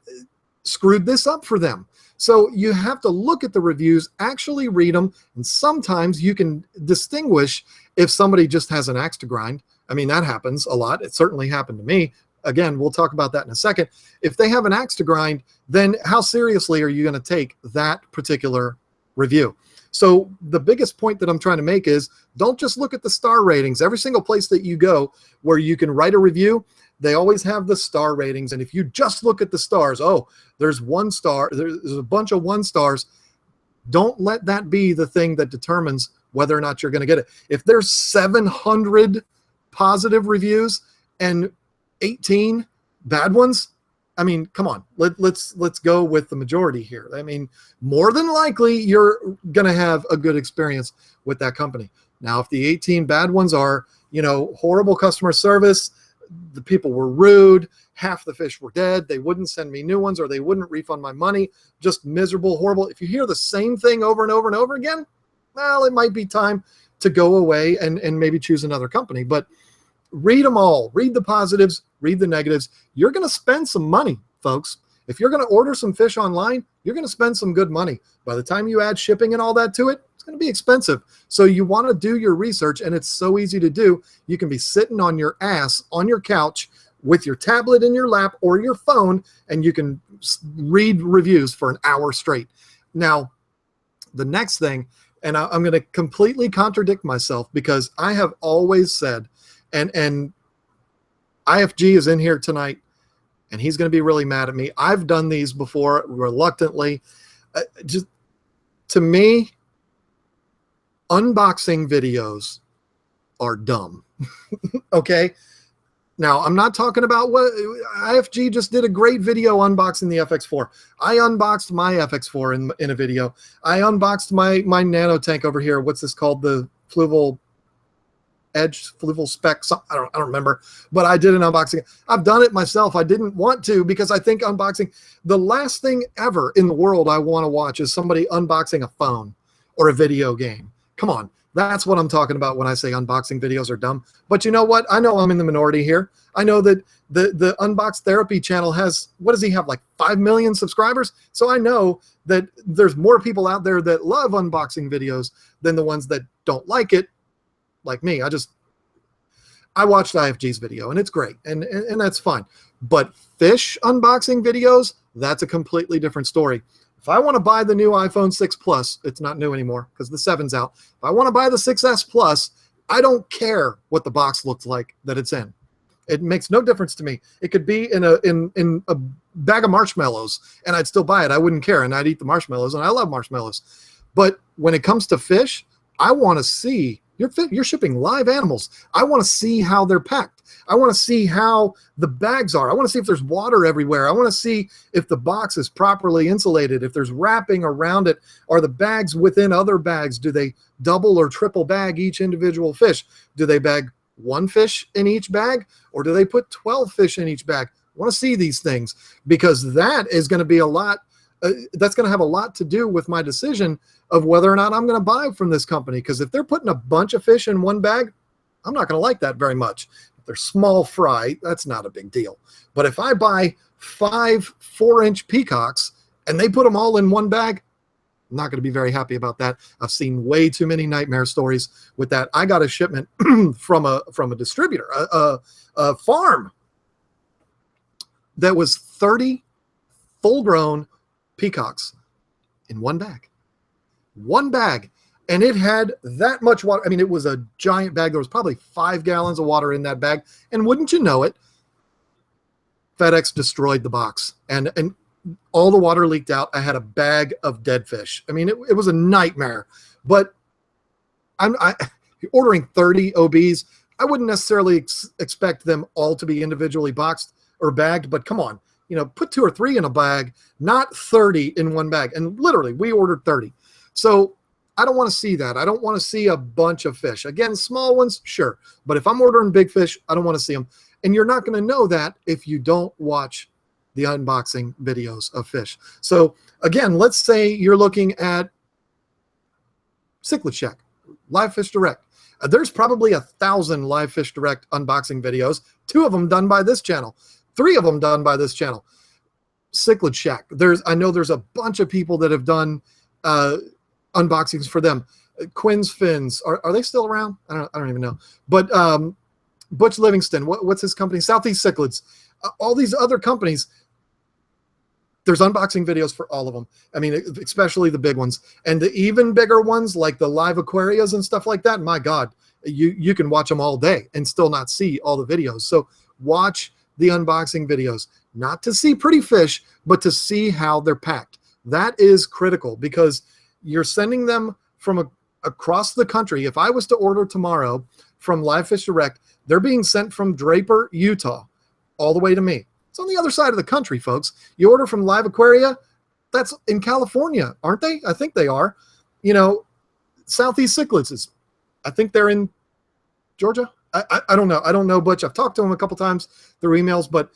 screwed this up for them. So you have to look at the reviews, actually read them, and sometimes you can distinguish if somebody just has an axe to grind. I mean, that happens a lot. It certainly happened to me. Again, we'll talk about that in a second. If they have an axe to grind, then how seriously are you going to take that particular review? So the biggest point that I'm trying to make is don't just look at the star ratings. Every single place that you go where you can write a review, they always have the star ratings. And if you just look at the stars, oh, there's 1 star, there's a bunch of 1 stars. Don't let that be the thing that determines whether or not you're going to get it. If there's 700 positive reviews and 18 bad ones, I mean, come on, let's go with the majority here. I mean, more than likely, you're going to have a good experience with that company. Now, if the 18 bad ones are, horrible customer service, the people were rude, half the fish were dead, they wouldn't send me new ones, or they wouldn't refund my money, just miserable, horrible. If you hear the same thing over and over and over again, well, it might be time to go away and maybe choose another company. But read them all. Read the positives, read the negatives. You're going to spend some money, folks. If you're going to order some fish online, you're going to spend some good money. By the time you add shipping and all that to it, it's going to be expensive. So you want to do your research, and it's so easy to do. You can be sitting on your ass on your couch with your tablet in your lap or your phone, and you can read reviews for an hour straight. Now, the next thing, and I'm going to completely contradict myself because I have always said, and IFG is in here tonight, and he's going to be really mad at me. I've done these before reluctantly. Just to me, unboxing videos are dumb. Okay? Now, I'm not talking about what IFG just did a great video unboxing the FX4. I unboxed my FX4 in a video. I unboxed my nano tank over here. What's this called? The Fluval Spec, I don't remember, but I did an unboxing. I've done it myself. I didn't want to because I think unboxing, the last thing ever in the world I want to watch is somebody unboxing a phone or a video game. Come on. That's what I'm talking about when I say unboxing videos are dumb. But you know what? I know I'm in the minority here. I know that the Unbox Therapy channel has, what does he have, like 5 million subscribers? So I know that there's more people out there that love unboxing videos than the ones that don't like it. Like me, I watched IFG's video and it's great and that's fine. But fish unboxing videos, that's a completely different story. If I want to buy the new iPhone 6 Plus, it's not new anymore because the 7's out. If I want to buy the 6S Plus, I don't care what the box looks like that it's in. It makes no difference to me. It could be in a bag of marshmallows and I'd still buy it. I wouldn't care and I'd eat the marshmallows and I love marshmallows. But when it comes to fish, I want to see. You're shipping live animals. I want to see how they're packed. I want to see how the bags are. I want to see if there's water everywhere. I want to see if the box is properly insulated, if there's wrapping around it. Are the bags within other bags? Do they double or triple bag each individual fish? Do they bag one fish in each bag, or do they put 12 fish in each bag? want to see these things, because that is going to be a lot. That's going to have a lot to do with my decision of whether or not I'm going to buy from this company. Because if they're putting a bunch of fish in one bag, I'm not going to like that very much. If they're small fry, that's not a big deal. But if I buy 5 4-inch peacocks and they put them all in one bag, I'm not going to be very happy about that. I've seen way too many nightmare stories with that. I got a shipment from a distributor, a farm, that was 30 full-grown peacocks in one bag. One bag. And it had that much water. I mean, it was a giant bag. There was probably 5 gallons of water in that bag. And wouldn't you know it, FedEx destroyed the box. And all the water leaked out. I had a bag of dead fish. I mean, it was a nightmare. But ordering 30 OBs, I wouldn't necessarily expect them all to be individually boxed or bagged. But come on, put 2 or 3 in a bag, not 30 in one bag. And literally, we ordered 30. So I don't want to see that. I don't want to see a bunch of fish. Again, small ones, sure. But if I'm ordering big fish, I don't want to see them. And you're not going to know that if you don't watch the unboxing videos of fish. So again, let's say you're looking at Cichlid Shack, Live Fish Direct. There's probably 1,000 Live Fish Direct unboxing videos, 2 of them done by this channel, 3 of them done by this channel. Cichlid Shack, I know there's a bunch of people that have done unboxings for them. Quinn's Fins, are they still around? I don't even know. But Butch Livingston, what's his company? Southeast Cichlids. All these other companies, there's unboxing videos for all of them. I mean, especially the big ones. And the even bigger ones, like the live aquarias and stuff like that, my God, you can watch them all day and still not see all the videos. So watch the unboxing videos, not to see pretty fish, but to see how they're packed. That is critical, because you're sending them from across the country. If I was to order tomorrow from Live Fish Direct, they're being sent from Draper, Utah, all the way to me. It's on the other side of the country, folks. You order from Live Aquaria, that's in California, aren't they? I think they are. Southeast Cichlids, I think they're in Georgia. I don't know. I don't know, Butch. I've talked to them a couple times through emails, but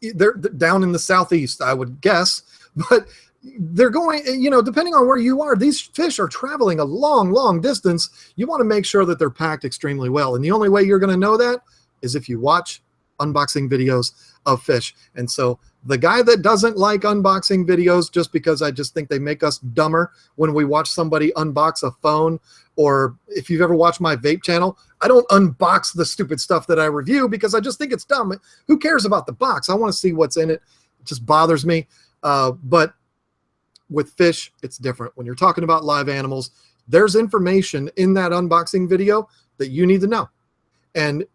they're down in the Southeast, I would guess. But they're going, depending on where you are, these fish are traveling a long, long distance. You want to make sure that they're packed extremely well. And the only way you're going to know that is if you watch unboxing videos of fish. And so the guy that doesn't like unboxing videos, just because I just think they make us dumber when we watch somebody unbox a phone, or if you've ever watched my vape channel, I don't unbox the stupid stuff that I review because I just think it's dumb. Who cares about the box? I want to see what's in it. It just bothers me. But with fish, it's different. When you're talking about live animals, there's information in that unboxing video that you need to know. And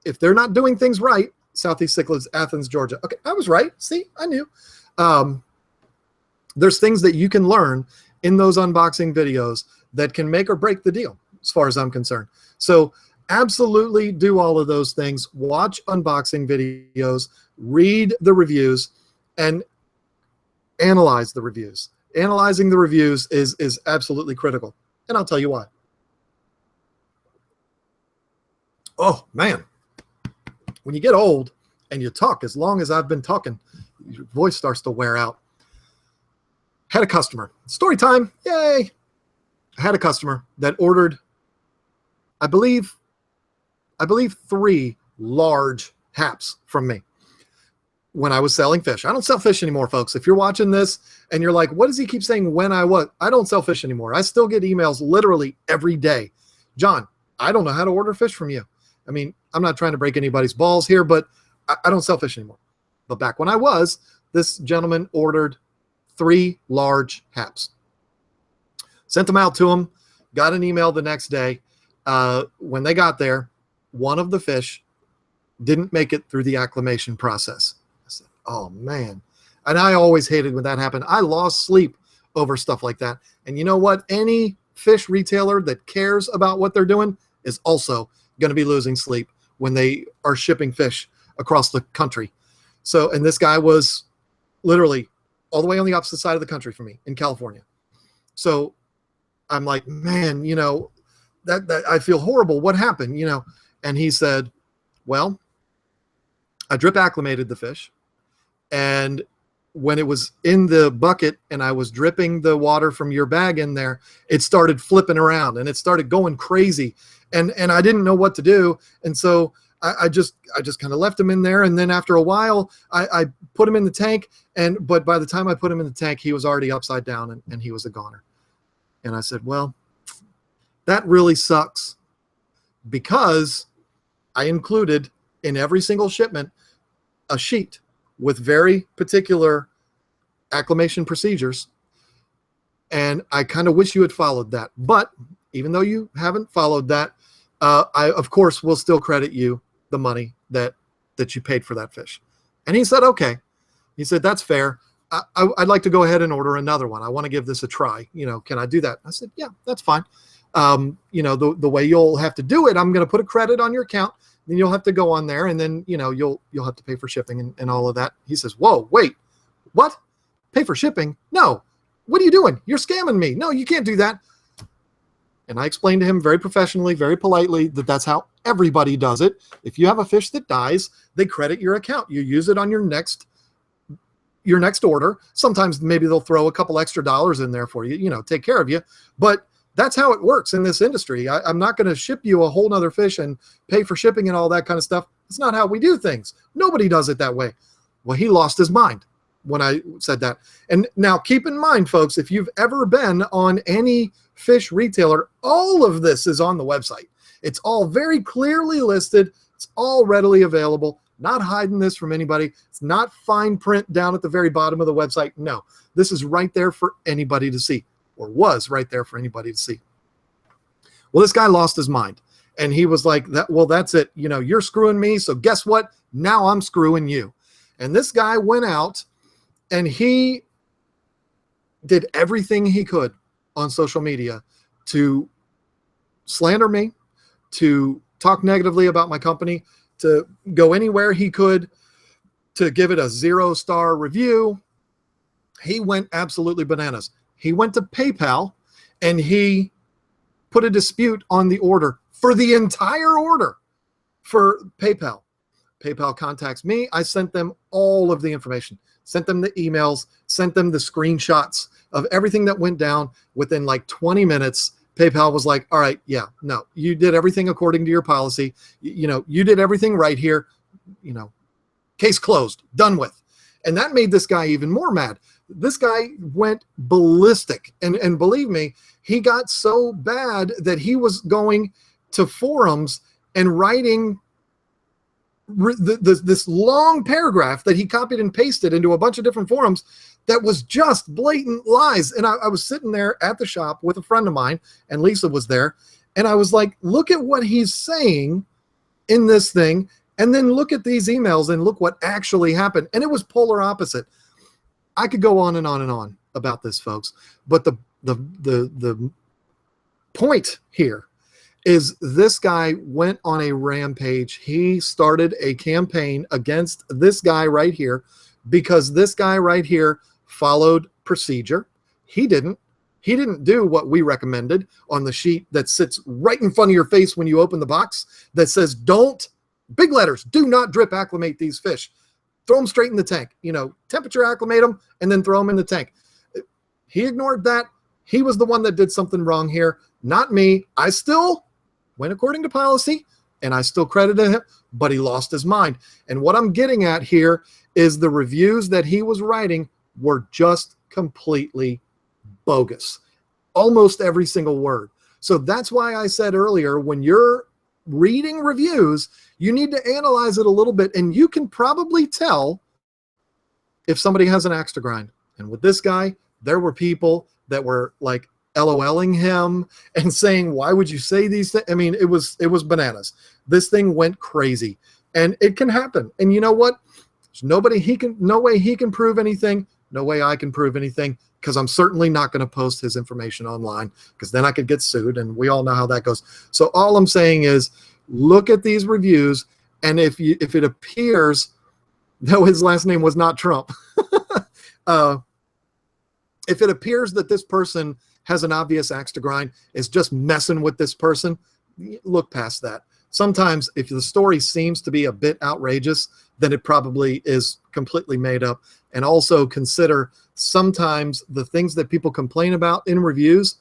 if they're not doing things right, Southeast Cichlids, Athens, Georgia. Okay, I was right. See, I knew. There's things that you can learn in those unboxing videos that can make or break the deal, as far as I'm concerned. So absolutely do all of those things. Watch unboxing videos, read the reviews, and analyze the reviews. Analyzing the reviews is absolutely critical. And I'll tell you why. Oh, man. When you get old and you talk as long as I've been talking, your voice starts to wear out. Had a customer. Story time. Yay. I had a customer that ordered, I believe 3 large haps from me when I was selling fish. I don't sell fish anymore, folks. If you're watching this and you're like, what does he keep saying when I was? I don't sell fish anymore. I still get emails literally every day. John, I don't know how to order fish from you. I mean, I'm not trying to break anybody's balls here, but I don't sell fish anymore. But back when I was, this gentleman ordered 3 large haps. Sent them out to him, got an email the next day. When they got there, one of the fish didn't make it through the acclamation process. I said, oh, man. And I always hated when that happened. I lost sleep over stuff like that. And you know what? Any fish retailer that cares about what they're doing is also going to be losing sleep when they are shipping fish across the country. So, and this guy was literally all the way on the opposite side of the country from me in California. So I'm like, man, that I feel horrible. What happened? And he said, well, I drip acclimated the fish, and when it was in the bucket and I was dripping the water from your bag in there, it started flipping around and it started going crazy, and I didn't know what to do, and so I just kind of left him in there, and then after a while I put him in the tank, but by the time I put him in the tank, he was already upside down and he was a goner. And I said, well, that really sucks, because I included in every single shipment a sheet with very particular acclimation procedures, and I kind of wish you had followed that. But even though you haven't followed that, I of course will still credit you the money that you paid for that fish. And he said, okay. He said, that's fair. I'd like to go ahead and order another one. I want to give this a try. Can I do that? I said, yeah, that's fine. The way you'll have to do it, I'm going to put a credit on your account. Then you'll have to go on there, and then, you'll have to pay for shipping and all of that. He says, whoa, wait, what? Pay for shipping? No. What are you doing? You're scamming me. No, you can't do that. And I explained to him very professionally, very politely, that that's how everybody does it. If you have a fish that dies, they credit your account. You use it on your next order. Sometimes maybe they'll throw a couple extra dollars in there for you, take care of you. But that's how it works in this industry. I'm not going to ship you a whole nother fish and pay for shipping and all that kind of stuff. It's not how we do things. Nobody does it that way. Well, he lost his mind when I said that. And now keep in mind, folks, if you've ever been on any fish retailer, all of this is on the website. It's all very clearly listed. It's all readily available. Not hiding this from anybody. It's not fine print down at the very bottom of the website. No, this is right there for anybody to see, or was right there for anybody to see. Well, this guy lost his mind, and he was like, that's it. You're screwing me. So guess what? Now I'm screwing you. And this guy went out and he did everything he could on social media to slander me, to talk negatively about my company, to go anywhere he could to give it a 0-star review. He went absolutely bananas. He went to PayPal and he put a dispute on the order for the entire order for PayPal. PayPal contacts me. I sent them all of the information, sent them the emails, sent them the screenshots of everything that went down. Within like 20 minutes, PayPal was like, all right, yeah, no, you did everything according to your policy. You did everything right here. Case closed, done with. And that made this guy even more mad. This guy went ballistic. And believe me, he got so bad that he was going to forums and writing this long paragraph that he copied and pasted into a bunch of different forums that was just blatant lies. And I was sitting there at the shop with a friend of mine, and Lisa was there, and I was like, look at what he's saying in this thing, and then look at these emails and look what actually happened. And it was polar opposite. I could go on and on and on about this, folks, but the point here is this guy went on a rampage. He started a campaign against this guy right here because this guy right here followed procedure. He didn't do what we recommended on the sheet that sits right in front of your face when you open the box that says, don't, big letters, do not drip acclimate these fish. Throw them straight in the tank, temperature acclimate them and then throw them in the tank. He ignored that. He was the one that did something wrong here, not me. I still went according to policy, and I still credited him, but he lost his mind. And what I'm getting at here is the reviews that he was writing were just completely bogus. Almost every single word. So that's why I said earlier, when you're reading reviews, you need to analyze it a little bit, and you can probably tell if somebody has an axe to grind. And with this guy, there were people that were like LOLing him and saying, why would you say these things? I mean, it was bananas. This thing went crazy, and it can happen. And you know what? There's no way he can prove anything. No way I can prove anything, because I'm certainly not going to post his information online, because then I could get sued, and we all know how that goes. So all I'm saying is, look at these reviews, and if it appears, though his last name was not Trump, if it appears that this person has an obvious axe to grind, is just messing with this person, look past that. sometimes if the story seems to be a bit outrageous, then it probably is completely made up. And also consider sometimes the things that people complain about in reviews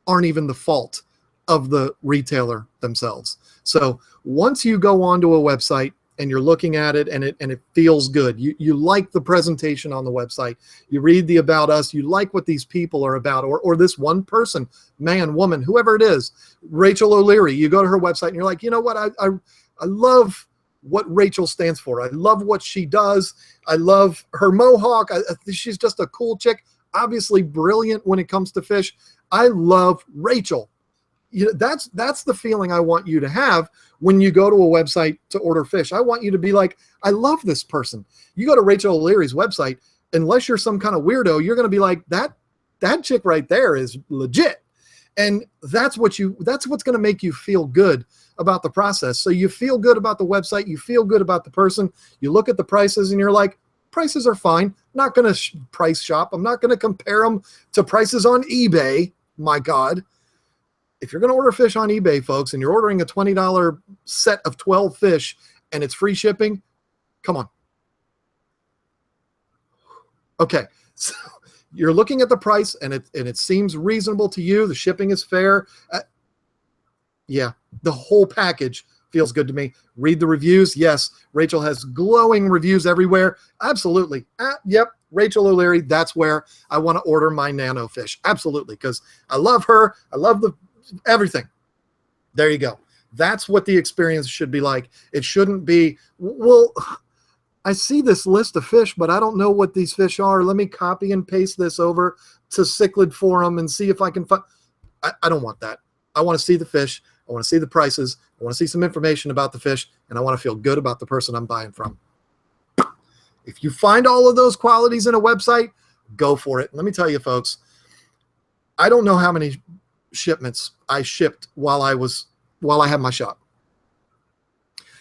aren't even the fault of the retailer themselves. So once you go onto a website and you're looking at it and it feels good, you like the presentation on the website, you read the about us, you like what these people are about, or this one person, man, woman, whoever it is, Rachel O'Leary, you go to her website and you're like, you know what, I love what Rachel stands for. I love what she does. I love her mohawk. She's just a cool chick, obviously brilliant when it comes to fish. I love Rachel. You know, that's the feeling I want you to have when you go to a website to order fish. I want you to be like, I love this person. You go to Rachel O'Leary's website, unless you're some kind of weirdo, you're going to be like, that chick right there is legit. And that's what's going to make you feel good about the process. So you feel good about the website, you feel good about the person, you look at the prices and you're like, prices are fine. I'm not going to price shop. I'm not going to compare them to prices on eBay. My God. If you're going to order fish on eBay, folks, and you're ordering a $20 set of 12 fish and it's free shipping, come on. Okay. So you're looking at the price and it seems reasonable to you. The shipping is fair. Yeah, the whole package feels good to me. Read the reviews. Yes, Rachel has glowing reviews everywhere. Absolutely. Yep, Rachel O'Leary, that's where I want to order my nano fish. Absolutely, because I love her. I love everything. There you go. That's what the experience should be like. It shouldn't be, well, I see this list of fish, but I don't know what these fish are. Let me copy and paste this over to Cichlid Forum and see if I can find. I don't want that. I want to see the fish. I want to see the prices. I want to see some information about the fish, and I want to feel good about the person I'm buying from. If you find all of those qualities in a website, go for it. Let me tell you, folks, I don't know how many shipments I shipped while I had my shop.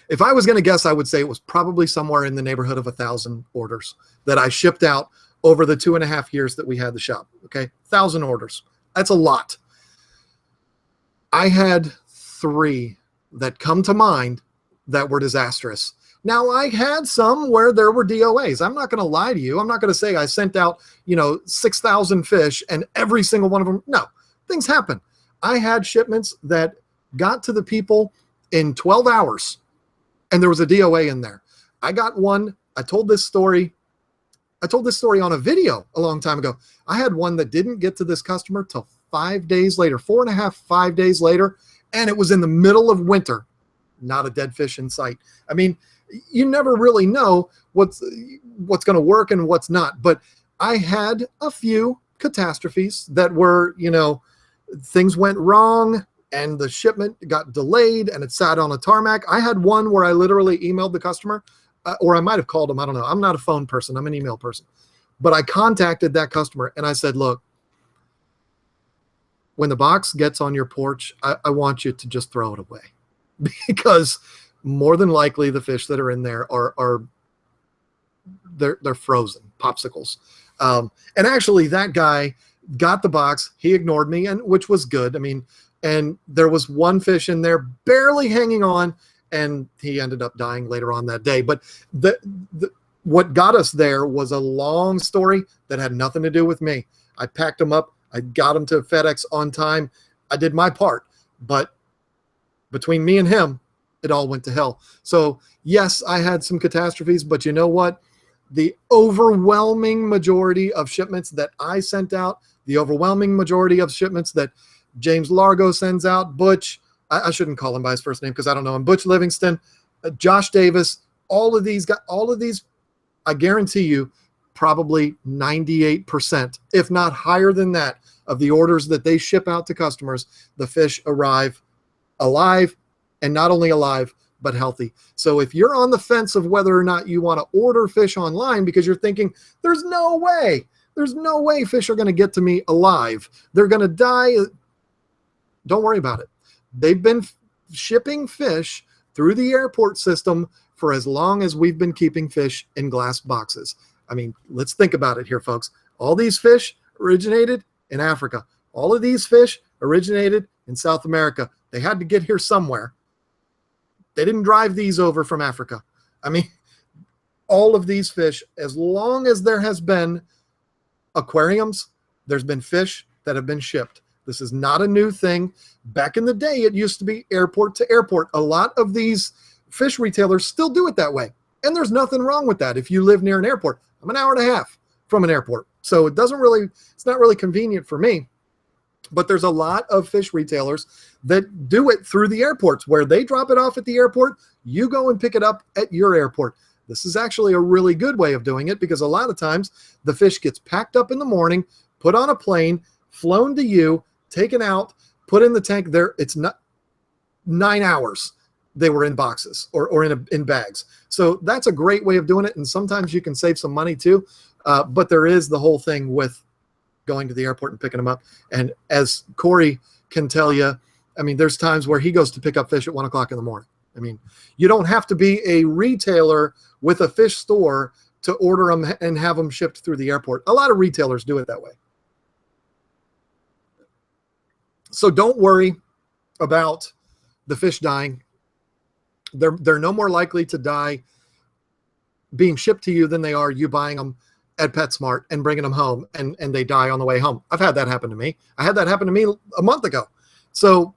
If I was going to guess, I would say it was probably somewhere in the neighborhood of 1,000 orders that I shipped out over the 2.5 years that we had the shop. Okay, 1,000 orders. That's a lot. I had 3 that come to mind that were disastrous. Now, I had some where there were DOAs. I'm not going to lie to you. I'm not going to say I sent out, 6,000 fish and every single one of them. No, things happen. I had shipments that got to the people in 12 hours and there was a DOA in there. I got one. I told this story on a video a long time ago. I had one that didn't get to this customer till 5 days later, 4.5, 5 days later, and it was in the middle of winter. Not a dead fish in sight. I mean, you never really know what's going to work and what's not. But I had a few catastrophes that were, things went wrong and the shipment got delayed and it sat on a tarmac. I had one where I literally emailed the customer, or I might have called them. I don't know. I'm not a phone person. I'm an email person. But I contacted that customer and I said, look, when the box gets on your porch, I want you to just throw it away, because more than likely the fish that are in there they're frozen popsicles. And actually that guy got the box. He ignored me, and which was good. I mean, and there was one fish in there barely hanging on, and he ended up dying later on that day. But what got us there was a long story that had nothing to do with me. I packed him up. I got him to FedEx on time. I did my part, but between me and him, it all went to hell. So yes, I had some catastrophes, but you know what? The overwhelming majority of shipments that I sent out, the overwhelming majority of shipments that James Largo sends out, Butch, I shouldn't call him by his first name because I don't know him, Butch Livingston, Josh Davis, all of these, I guarantee you, probably 98%, if not higher than that, of the orders that they ship out to customers, the fish arrive alive, and not only alive, but healthy. So if you're on the fence of whether or not you want to order fish online because you're thinking, there's no way fish are going to get to me alive, they're going to die, don't worry about it. They've been shipping fish through the airport system for as long as we've been keeping fish in glass boxes. I mean, let's think about it here, folks. All these fish originated in Africa. All of these fish originated in South America. They had to get here somewhere. They didn't drive these over from Africa. I mean, all of these fish, as long as there has been aquariums, there's been fish that have been shipped. This is not a new thing. Back in the day, it used to be airport to airport. A lot of these fish retailers still do it that way. And there's nothing wrong with that. If you live near an airport, I'm an hour and a half from an airport. So it's not really convenient for me. But there's a lot of fish retailers that do it through the airports where they drop it off at the airport. You go and pick it up at your airport. This is actually a really good way of doing it because a lot of times the fish gets packed up in the morning, put on a plane, flown to you, taken out, put in the tank there. It's not 9 hours they were in boxes or in bags. So that's a great way of doing it. And sometimes you can save some money too. But there is the whole thing with going to the airport and picking them up. And as Corey can tell you, I mean, there's times where he goes to pick up fish at 1 o'clock in the morning. I mean, you don't have to be a retailer with a fish store to order them and have them shipped through the airport. A lot of retailers do it that way. So don't worry about the fish dying. They're no more likely to die being shipped to you than they are you buying them at PetSmart and bringing them home and they die on the way home. I've had that happen to me. I had that happen to me a month ago. So,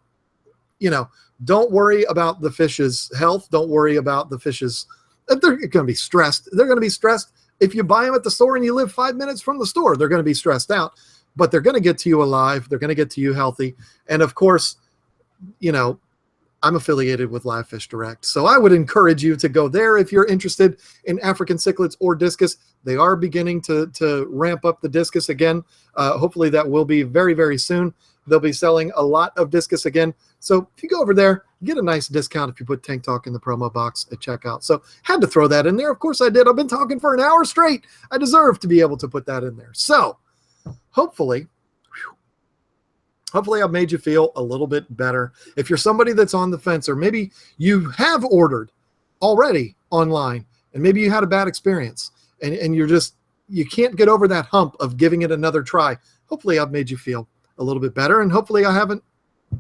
you know, don't worry about the fish's health. Don't worry about the fish's, they're going to be stressed. They're going to be stressed. If you buy them at the store and you live 5 minutes from the store, they're going to be stressed out, but they're going to get to you alive. They're going to get to you healthy. And of course, you know, I'm affiliated with Live Fish Direct. So I would encourage you to go there if you're interested in African cichlids or discus. They are beginning to ramp up the discus again. Hopefully that will be very, very soon. They'll be selling a lot of discus again. So if you go over there, you get a nice discount if you put Tank Talk in the promo box at checkout. So had to throw that in there. Of course I did. I've been talking for an hour straight. I deserve to be able to put that in there. So hopefully I've made you feel a little bit better. If you're somebody that's on the fence, or maybe you have ordered already online and maybe you had a bad experience and you can't get over that hump of giving it another try. Hopefully I've made you feel a little bit better, and hopefully I haven't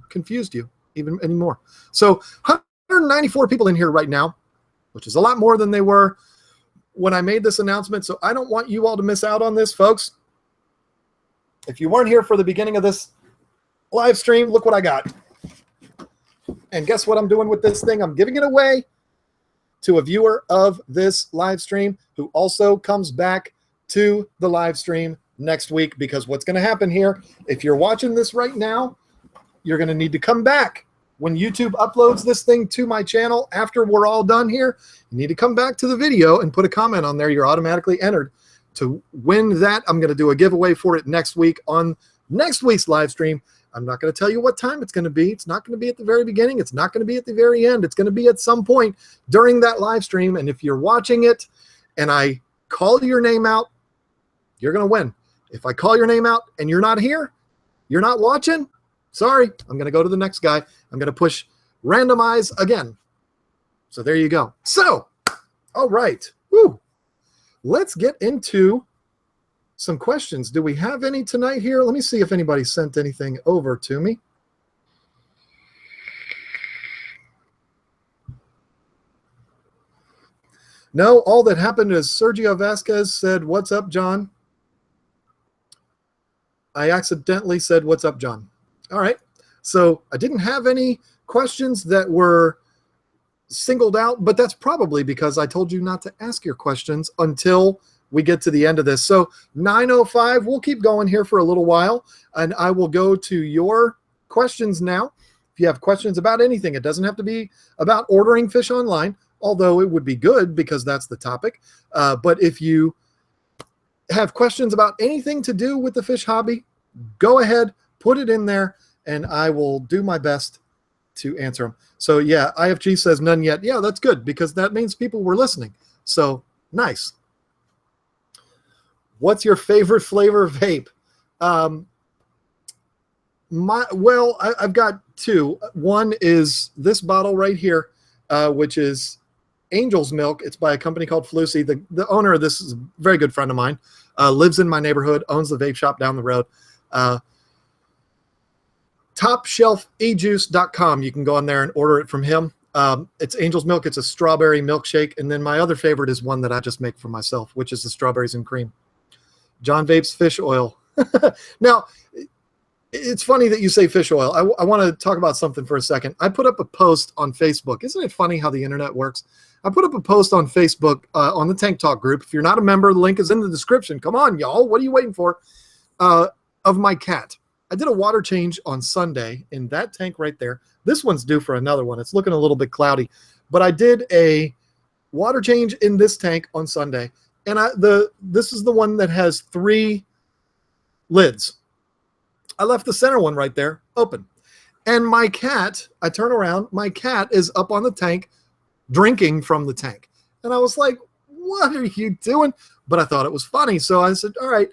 confused you even anymore. So 194 people in here right now, which is a lot more than they were when I made this announcement. So I don't want you all to miss out on this, folks. If you weren't here for the beginning of this live stream, look what I got. And guess what I'm doing with this thing? I'm giving it away to a viewer of this live stream who also comes back to the live stream next week, because what's going to happen here, if you're watching this right now, you're going to need to come back when YouTube uploads this thing to my channel after we're all done here. You need to come back to the video and put a comment on there. You're automatically entered to win that. I'm going to do a giveaway for it next week on next week's live stream. I'm not going to tell you what time it's going to be. It's not going to be at the very beginning. It's not going to be at the very end. It's going to be at some point during that live stream. And if you're watching it and I call your name out, you're going to win. If I call your name out and you're not here, you're not watching, sorry, I'm going to go to the next guy. I'm going to push randomize again. So there you go. So, all right. Woo. Let's get into some questions. Do we have any tonight here? Let me see if anybody sent anything over to me. No, all that happened is Sergio Vasquez said, "What's up, John?" I accidentally said, "What's up, John?" All right. So I didn't have any questions that were singled out, but that's probably because I told you not to ask your questions until we get to the end of this. So 9:05, we'll keep going here for a little while, and I will go to your questions now. If you have questions about anything, it doesn't have to be about ordering fish online, although it would be good because that's the topic. But if you have questions about anything to do with the fish hobby, go ahead, put it in there, and I will do my best to answer them. So yeah, IFG says none yet. Yeah, that's good because that means people were listening. So nice. What's your favorite flavor vape? I've got two. One is this bottle right here, which is Angel's Milk. It's by a company called Flucy. The owner of this is a very good friend of mine. Lives in my neighborhood, owns the vape shop down the road. TopShelfEjuice.com. You can go on there and order it from him. It's Angel's Milk. It's a strawberry milkshake. And then my other favorite is one that I just make for myself, which is the strawberries and cream. John Vapes fish oil. Now, it's funny that you say fish oil. I want to talk about something for a second. I put up a post on Facebook. Isn't it funny how the internet works? I put up a post on Facebook on the Tank Talk group. If you're not a member, the link is in the description. Come on, y'all. What are you waiting for? Of my cat. I did a water change on Sunday in that tank right there. This one's due for another one. It's looking a little bit cloudy. But I did a water change in this tank on Sunday. And this is the one that has 3 lids. I left the center one right there open. And my cat, I turn around, my cat is up on the tank drinking from the tank. And I was like, what are you doing? But I thought it was funny. So I said, all right,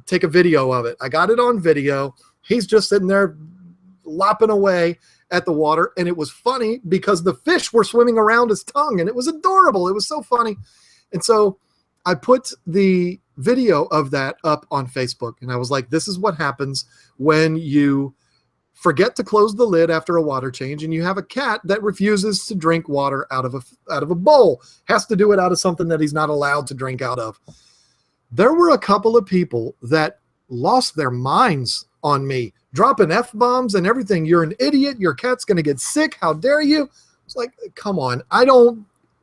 take a video of it. I got it on video. He's just sitting there lopping away at the water. And it was funny because the fish were swimming around his tongue. And it was adorable. It was so funny. And so I put the video of that up on Facebook. And I was like, this is what happens when you forget to close the lid after a water change and you have a cat that refuses to drink water out of a bowl, has to do it out of something that he's not allowed to drink out of. There were a couple of people that lost their minds on me, dropping F-bombs and everything. You're an idiot. Your cat's going to get sick. How dare you? It's like, come on.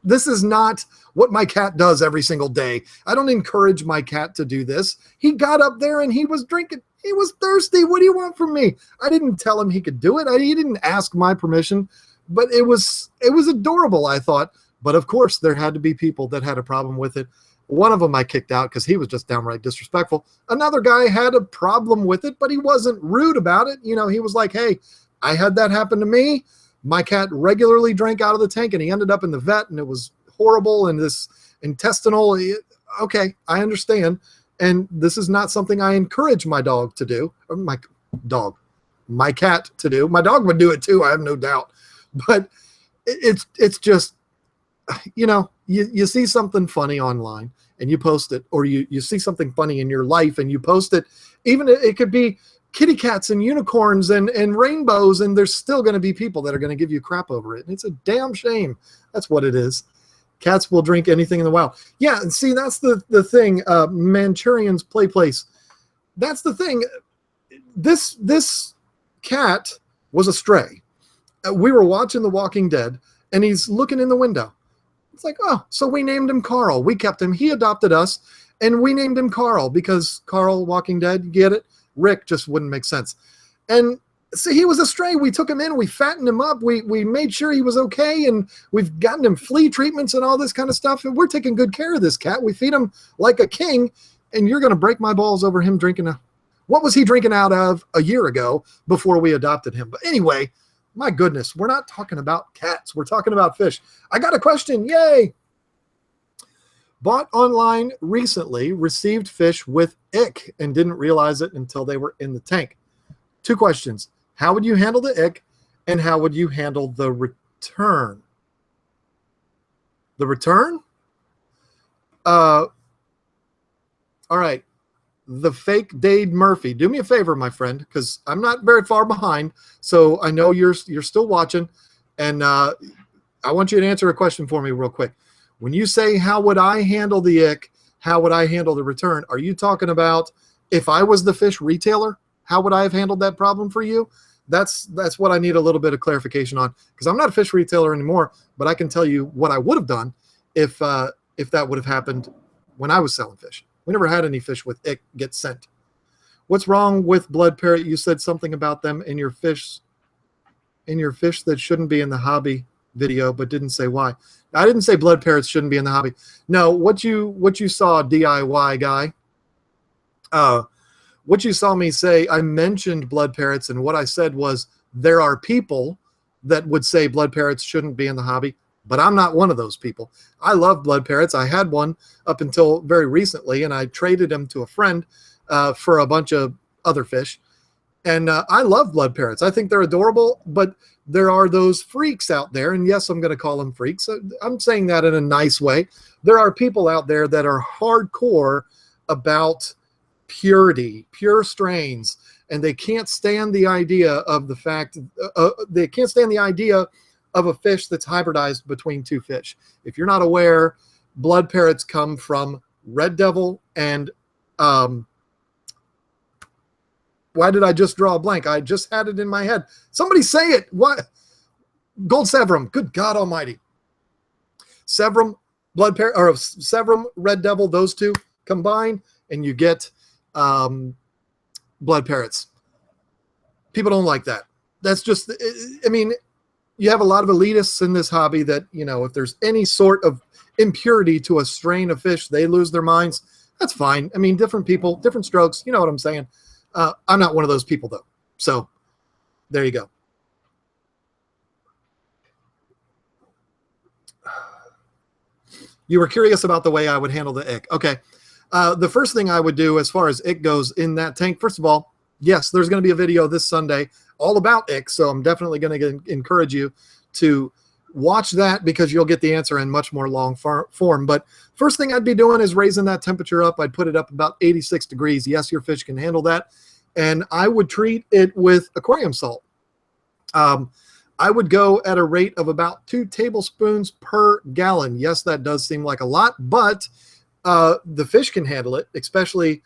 This is not what my cat does every single day. I don't encourage my cat to do this. He got up there and he was drinking. He was thirsty. What do you want from me? I didn't tell him he could do it. He didn't ask my permission, but it was adorable, I thought. But of course, there had to be people that had a problem with it. One of them I kicked out because he was just downright disrespectful. Another guy had a problem with it, but he wasn't rude about it. You know, he was like, hey, I had that happen to me. My cat regularly drank out of the tank and he ended up in the vet and it was horrible and this intestinal. Okay, I understand. And this is not something I encourage my dog to do, or my cat to do. My dog would do it too, I have no doubt. But it's just, you know, you see something funny online and you post it, or you see something funny in your life and you post it. Even it could be kitty cats and unicorns and rainbows, and there's still going to be people that are going to give you crap over it. And it's a damn shame. That's what it is. Cats will drink anything in the wild. Yeah, and see, that's the thing. Manchurian's Play Place. That's the thing. This cat was a stray. We were watching The Walking Dead, and he's looking in the window. It's like, oh, so we named him Carl. We kept him. He adopted us, and we named him Carl because Carl, Walking Dead, you get it? Rick just wouldn't make sense. And see, he was a stray. We took him in. We fattened him up. We made sure he was okay, and we've gotten him flea treatments and all this kind of stuff, and we're taking good care of this cat. We feed him like a king, and you're going to break my balls over him drinking what was he drinking out of a year ago before we adopted him? But anyway, my goodness, we're not talking about cats. We're talking about fish. I got a question. Yay. Bought online recently, received fish with ick and didn't realize it until they were in the tank. 2 questions. How would you handle the ick, and how would you handle the return? The return? All right. The fake Dade Murphy. Do me a favor, my friend, because I'm not very far behind. So I know you're still watching, and I want you to answer a question for me real quick. When you say, how would I handle the ick, how would I handle the return? Are you talking about if I was the fish retailer, how would I have handled that problem for you? That's what I need a little bit of clarification on, because I'm not a fish retailer anymore, but I can tell you what I would have done if that would have happened when I was selling fish. We never had any fish with ick get sent. What's wrong with blood parrot? You said something about them in your fish that shouldn't be in the hobby video, but didn't say why. I didn't say blood parrots shouldn't be in the hobby. No, what you saw, DIY guy, what you saw me say, I mentioned blood parrots, and what I said was there are people that would say blood parrots shouldn't be in the hobby, but I'm not one of those people. I love blood parrots. I had one up until very recently, and I traded him to a friend for a bunch of other fish. And I love blood parrots. I think they're adorable, but there are those freaks out there, and yes, I'm going to call them freaks. I'm saying that in a nice way. There are people out there that are hardcore about purity, pure strains, and they can't stand the idea of the fact they can't stand the idea of a fish that's hybridized between two fish. If you're not aware, blood parrots come from red devil and why did I just draw a blank? I just had it in my head. Somebody say it. What? Gold Severum. Good God Almighty. Severum, blood parrot, or Severum, red devil, those two combine, and you get blood parrots. People don't like that. That's just, I mean, you have a lot of elitists in this hobby that, you know, if there's any sort of impurity to a strain of fish, they lose their minds. That's fine. I mean, different people, different strokes. You know what I'm saying? I'm not one of those people, though. So there you go. You were curious about the way I would handle the ick. Okay. The first thing I would do as far as ick goes in that tank, first of all, yes, there's going to be a video this Sunday all about ick. So I'm definitely going to encourage you to watch that because you'll get the answer in much more long form. But first thing I'd be doing is raising that temperature up. I'd put it up about 86 degrees. Yes, your fish can handle that. And I would treat it with aquarium salt. I would go at a rate of about 2 tablespoons per gallon. Yes, that does seem like a lot, but the fish can handle it, especially,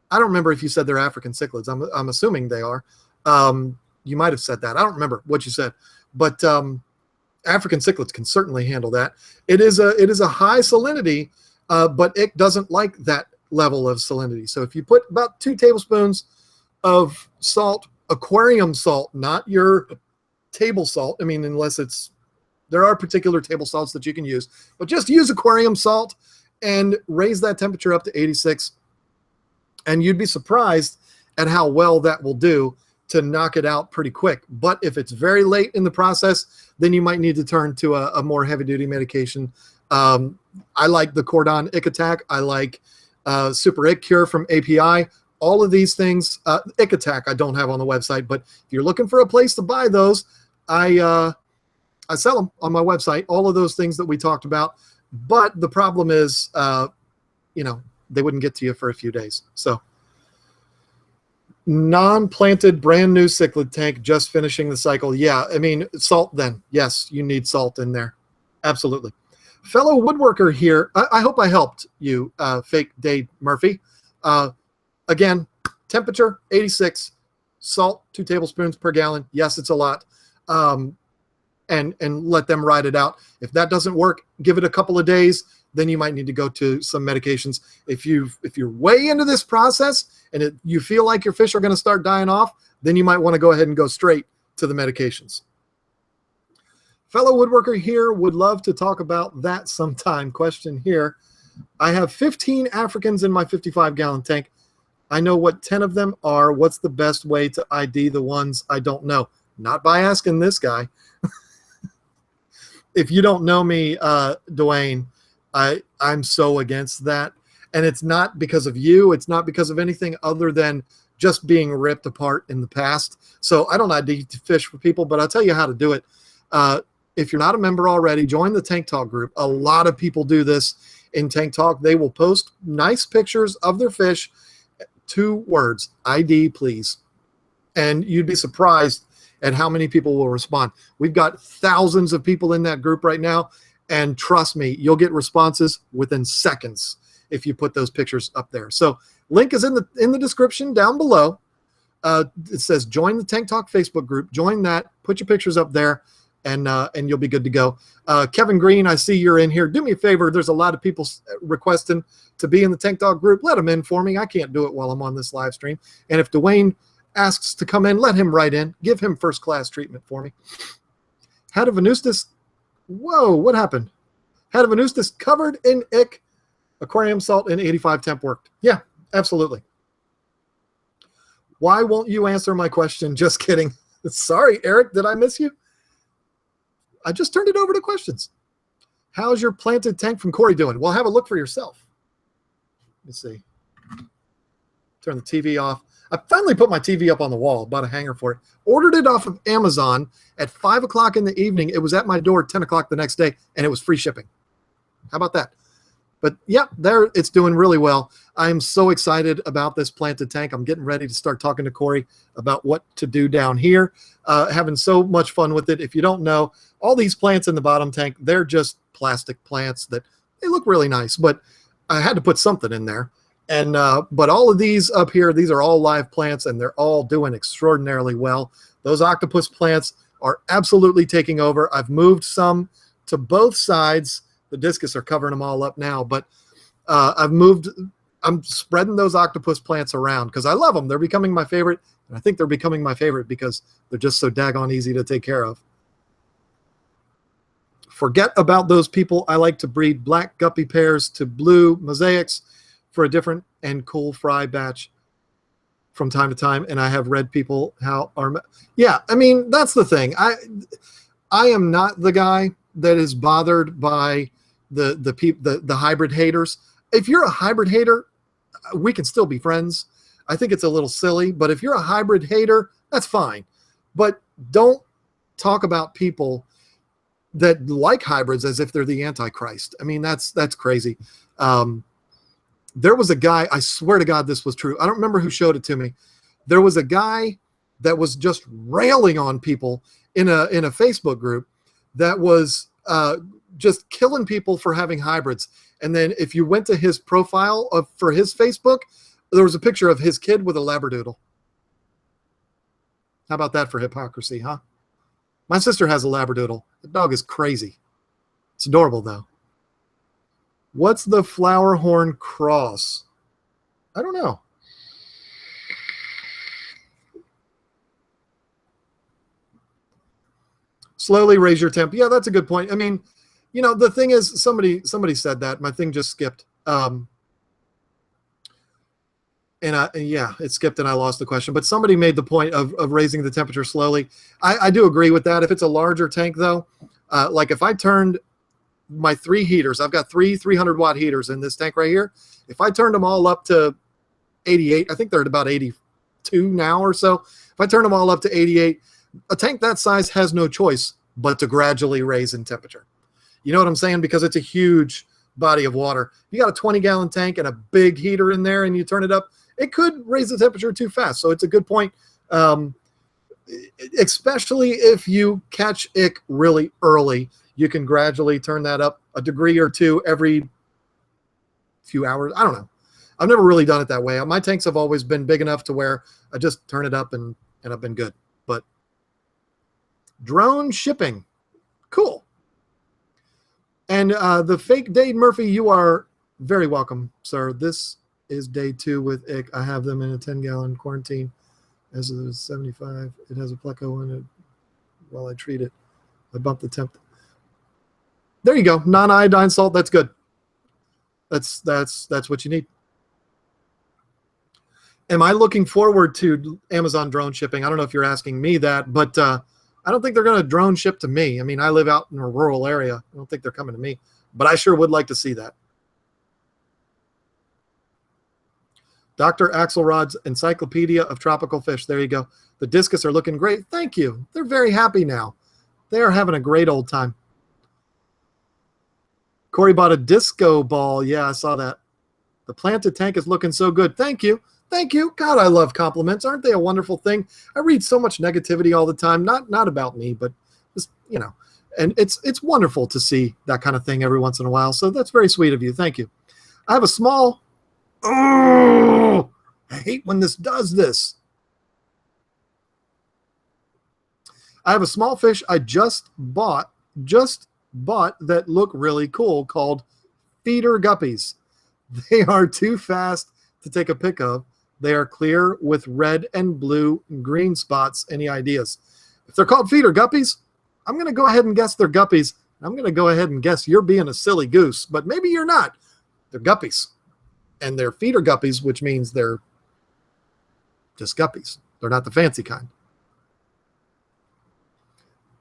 I don't remember if you said they're African cichlids. I'm assuming they are. You might have said that. I don't remember what you said, but African cichlids can certainly handle that. It is a high salinity, but it doesn't like that level of salinity. So if you put about 2 tablespoons of salt, aquarium salt, not your table salt. I mean, there are particular table salts that you can use, but just use aquarium salt and raise that temperature up to 86. And you'd be surprised at how well that will do to knock it out pretty quick. But if it's very late in the process, then you might need to turn to a more heavy duty medication. I like the Cordon Ick Attack. I like Super Ick Cure from API. All of these things, Ick Attack I don't have on the website, but if you're looking for a place to buy those, I sell them on my website, all of those things that we talked about. But the problem is, you know, they wouldn't get to you for a few days. So non-planted brand new cichlid tank, just finishing the cycle. Yeah, I mean, salt then. Yes, you need salt in there. Absolutely. Fellow woodworker here, I hope I helped you, Fake Dave Murphy. Again, temperature, 86, salt, 2 tablespoons per gallon. Yes, it's a lot. And let them ride it out. If that doesn't work, give it a couple of days. Then you might need to go to some medications. If you're way into this process and you feel like your fish are going to start dying off, then you might want to go ahead and go straight to the medications. Fellow woodworker here would love to talk about that sometime. Question here. I have 15 Africans in my 55-gallon tank. I know what 10 of them are. What's the best way to ID the ones I don't know? Not by asking this guy. If you don't know me, Dwayne, I'm so against that. And it's not because of you. It's not because of anything other than just being ripped apart in the past. So I don't ID fish for people, but I'll tell you how to do it. If you're not a member already, join the Tank Talk group. A lot of people do this in Tank Talk. They will post nice pictures of their fish, 2 words, ID, please. And you'd be surprised at how many people will respond. We've got thousands of people in that group right now, and trust me, you'll get responses within seconds if you put those pictures up there. So link is in the description down below. It says join the Tank Talk Facebook group. Join that. Put your pictures up there, and you'll be good to go. Kevin Green, I see you're in here. Do me a favor. There's a lot of people requesting to be in the Tank Talk group. Let them in for me. I can't do it while I'm on this live stream. And if Dwayne asks to come in, let him write in. Give him first-class treatment for me. Had a Venustus. Whoa, what happened? Had a Venustus covered in ick. Aquarium salt and 85 temp worked. Yeah, absolutely. Why won't you answer my question? Just kidding. Sorry, Eric, did I miss you? I just turned it over to questions. How's your planted tank from Corey doing? Well, have a look for yourself. Let's see. Turn the TV off. I finally put my TV up on the wall, bought a hanger for it. Ordered it off of Amazon at 5 o'clock in the evening. It was at my door at 10 o'clock the next day, and it was free shipping. How about that? But yeah, there it's doing really well. I'm so excited about this planted tank. I'm getting ready to start talking to Corey about what to do down here. Having so much fun with it. If you don't know, all these plants in the bottom tank, they're just plastic plants that they look really nice, but I had to put something in there. And but all of these up here, these are all live plants, and they're all doing extraordinarily well. Those octopus plants are absolutely taking over. I've moved some to both sides. The discus are covering them all up now, but I'm spreading those octopus plants around because I love them. They're becoming my favorite, and I think they're becoming my favorite because they're just so daggone easy to take care of. Forget about those people. I like to breed black guppy pairs to blue mosaics for a different and cool fry batch from time to time, and I have red people yeah, I mean, that's the thing. I am not the guy that is bothered by the hybrid haters. If you're a hybrid hater, we can still be friends. I think it's a little silly, but if you're a hybrid hater, that's fine. But don't talk about people that like hybrids as if they're the Antichrist. I mean, that's crazy. There was a guy, I swear to God this was true. I don't remember who showed it to me. There was a guy that was just railing on people in a Facebook group that was just killing people for having hybrids. And then if you went to his profile for his Facebook, there was a picture of his kid with a Labradoodle. How about that for hypocrisy, huh? My sister has a Labradoodle. The dog is crazy. It's adorable, though. What's the flower horn cross? I don't know. Slowly raise your temp. Yeah, that's a good point. I mean, you know, the thing is, somebody said that. My thing just skipped. Yeah, it skipped and I lost the question. But somebody made the point of raising the temperature slowly. I do agree with that. If it's a larger tank, though, like if I turned my 3 heaters, I've got 3 300-watt heaters in this tank right here. If I turned them all up to 88, I think they're at about 82 now or so. If I turn them all up to 88, a tank that size has no choice but to gradually raise in temperature. You know what I'm saying? Because it's a huge body of water. You got a 20-gallon tank and a big heater in there and you turn it up, it could raise the temperature too fast. So it's a good point, especially if you catch ick really early. You can gradually turn that up a degree or 2 every few hours. I don't know. I've never really done it that way. My tanks have always been big enough to where I just turn it up and I've been good. But drone shipping, cool. And the fake Dade Murphy, you are very welcome, sir. This is day 2 with ick. I have them in a 10-gallon quarantine. As of 75, it has a pleco in it while I treat it. I bumped the temp. There you go. Non-iodine salt. That's good. That's what you need. Am I looking forward to Amazon drone shipping? I don't know if you're asking me that, but I don't think they're going to drone ship to me. I mean, I live out in a rural area. I don't think they're coming to me, but I sure would like to see that. Dr. Axelrod's Encyclopedia of Tropical Fish. There you go. The discus are looking great. Thank you. They're very happy now. They are having a great old time. Corey bought a disco ball. Yeah, I saw that. The planted tank is looking so good. Thank you. Thank you. God, I love compliments. Aren't they a wonderful thing? I read so much negativity all the time. Not about me, but just, you know. And it's wonderful to see that kind of thing every once in a while. So that's very sweet of you. Thank you. I have a small... Oh, I hate when this does this. I have a small fish I just bought that look really cool called feeder guppies. They are too fast to take a pic of. They are clear with red and blue and green spots. Any ideas? If they're called feeder guppies, I'm going to go ahead and guess they're guppies. I'm going to go ahead and guess you're being a silly goose, but maybe you're not. They're guppies. And they're feeder guppies, which means they're just guppies. They're not the fancy kind.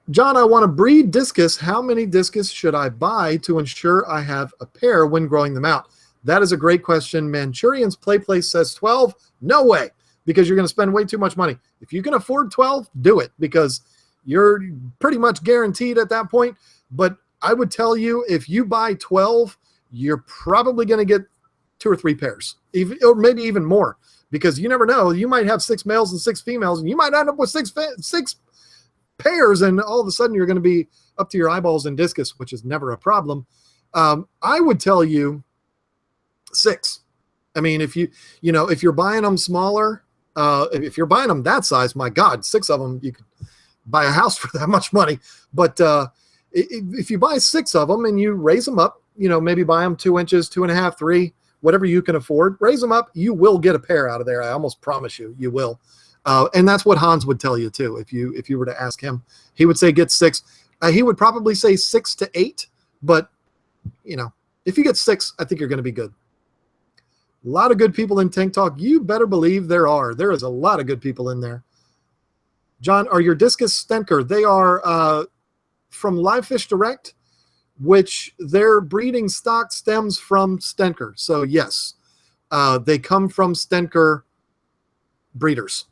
John, I want to breed discus. How many discus should I buy to ensure I have a pair when growing them out? That is a great question. Manchurian's Play Place says 12. No way, because you're going to spend way too much money. If you can afford 12, do it, because you're pretty much guaranteed at that point. But I would tell you, if you buy 12 you're probably going to get 2 or 3 pairs, even, or maybe even more, because you never know. You might have 6 males and 6 females, and you might end up with six pairs, and all of a sudden you're going to be up to your eyeballs in discus, which is never a problem. I would tell you 6. I mean, if you're buying them smaller, if you're buying them that size, my God, 6 of them, you could buy a house for that much money. But if you buy 6 of them and you raise them up, maybe buy them 2 inches, 2.5, 3, whatever you can afford, raise them up, you will get a pair out of there. I almost promise you, you will. And that's what Hans would tell you too. If you were to ask him, he would say get 6. He would probably say 6 to 8, but if you get 6, I think you're going to be good. A lot of good people in Tank Talk. You better believe there are. There is a lot of good people in there. John, are your discus Stenker? They are from Live Fish Direct, which their breeding stock stems from Stenker. So yes, they come from Stenker breeders.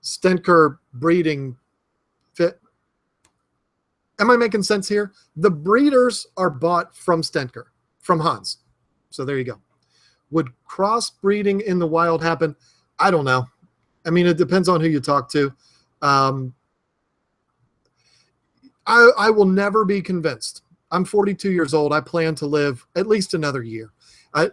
Stenker breeding fit. Am I making sense here? The breeders are bought from Stenker, from Hans. So there you go. Would crossbreeding in the wild happen? I don't know. I mean, it depends on who you talk to. I will never be convinced. I'm 42 years old. I plan to live at least another year. I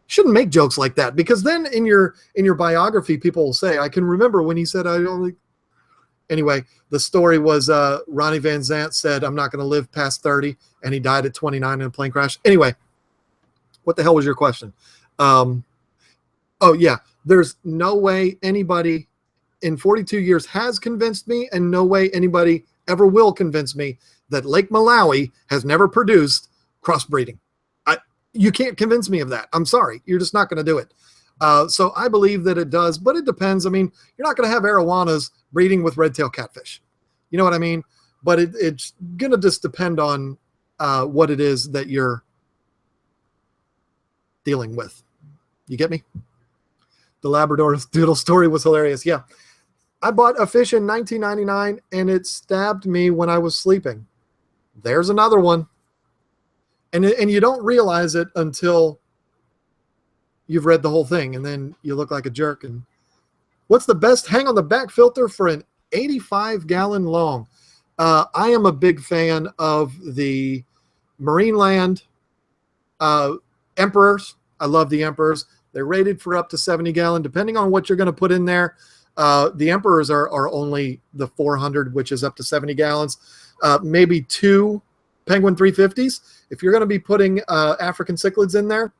shouldn't make jokes like that, because then in your biography, people will say, I can remember when he said I only. Anyway, the story was Ronnie Van Zant said, I'm not going to live past 30, and he died at 29 in a plane crash. Anyway, what the hell was your question? Oh, yeah. There's no way anybody in 42 years has convinced me, and no way anybody ever will convince me that Lake Malawi has never produced crossbreeding. You can't convince me of that. I'm sorry. You're just not going to do it. So I believe that it does, but it depends. I mean, you're not going to have arowanas breeding with red-tailed catfish. You know what I mean? But it's going to just depend on what it is that you're dealing with. You get me? The Labrador Doodle story was hilarious. Yeah. I bought a fish in 1999 and it stabbed me when I was sleeping. There's another one. And you don't realize it until you've read the whole thing, and then you look like a jerk. And what's the best hang on the back filter for an 85-gallon long? I am a big fan of the Marineland Emperors. I love the Emperors. They're rated for up to 70-gallon, depending on what you're going to put in there. The Emperors are only the 400, which is up to 70 gallons. Maybe 2 Penguin 350s. If you're going to be putting African cichlids in there,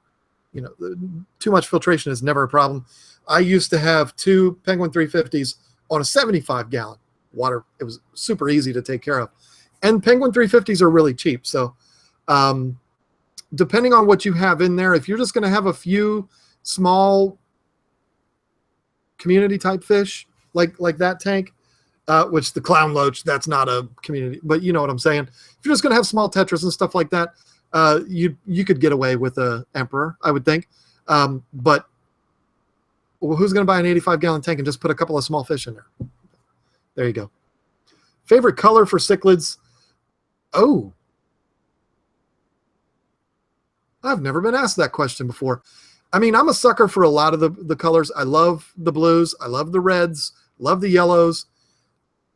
too much filtration is never a problem. I used to have 2 Penguin 350s on a 75-gallon water. It was super easy to take care of. And Penguin 350s are really cheap. So depending on what you have in there, if you're just going to have a few small community type fish like that tank, which the clown loach, that's not a community, but you know what I'm saying. If you're just going to have small tetras and stuff like that, you could get away with a Emperor, I would think. But who's going to buy an 85-gallon tank and just put a couple of small fish in there? There you go. Favorite color for cichlids? Oh, I've never been asked that question before. I mean, I'm a sucker for a lot of the colors. I love the blues. I love the reds. Love the yellows.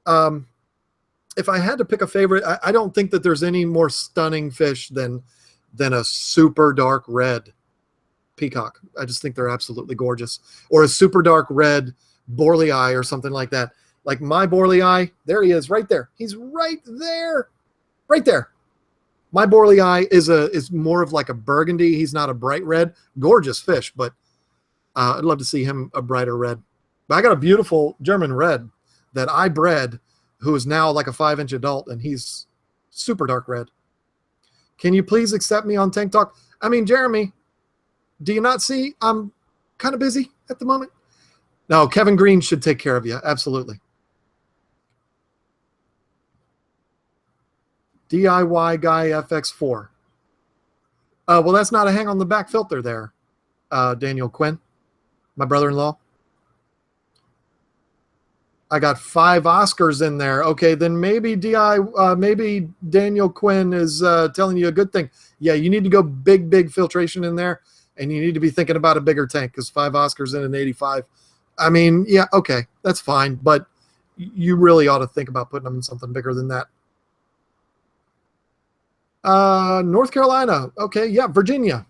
If I had to pick a favorite, I don't think that there's any more stunning fish than a super dark red peacock. I just think they're absolutely gorgeous. Or a super dark red Borley eye or something like that. Like my Borley eye, there he is right there. He's right there. Right there. My Borley eye is more of like a burgundy. He's not a bright red. Gorgeous fish, but I'd love to see him a brighter red. But I got a beautiful German red that I bred, who is now like a 5-inch adult, and he's super dark red. Can you please accept me on Tank Talk? I mean, Jeremy, do you not see I'm kind of busy at the moment? No, Kevin Green should take care of you. Absolutely. DIY Guy FX4. Well, that's not a hang on the back filter there, Daniel Quinn, my brother-in-law. I got 5 Oscars in there. Okay, then maybe maybe Daniel Quinn is telling you a good thing. Yeah, you need to go big filtration in there, and you need to be thinking about a bigger tank because 5 Oscars in an 85. I mean, yeah, okay, that's fine, but you really ought to think about putting them in something bigger than that. North Carolina. Okay, yeah, Virginia.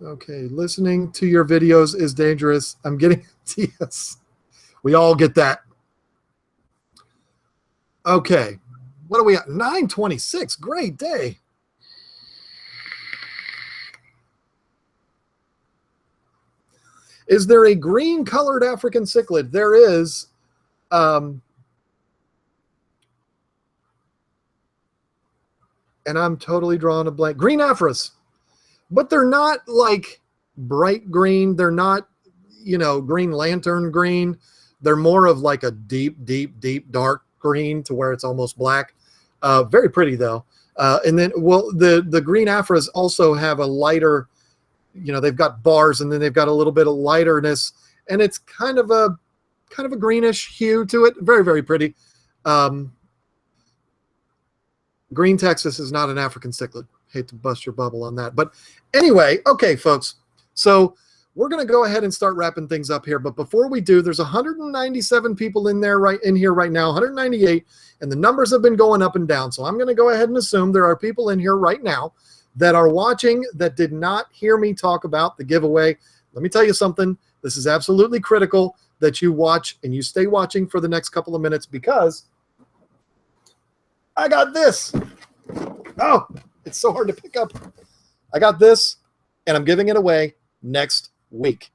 Okay, listening to your videos is dangerous. I'm getting yes. We all get that. Okay, what are we at? 9:26. Great day. Is there a green colored African cichlid? There is. And I'm totally drawing a blank. Green Afras. But they're not like bright green. They're not, Green Lantern green. They're more of like a deep dark green to where it's almost black. Very pretty though. And then, well, the Green Afras also have a lighter, they've got bars and then they've got a little bit of lighterness, and it's kind of a greenish hue to it. Very, very pretty. Green Texas is not an African cichlid. Hate to bust your bubble on that. But anyway, okay, folks. So we're going to go ahead and start wrapping things up here. But before we do, there's 197 people in here right now, 198, and the numbers have been going up and down. So I'm going to go ahead and assume there are people in here right now that are watching that did not hear me talk about the giveaway. Let me tell you something. This is absolutely critical that you watch and you stay watching for the next couple of minutes, because I got this. Oh, it's so hard to pick up. I got this, and I'm giving it away next week.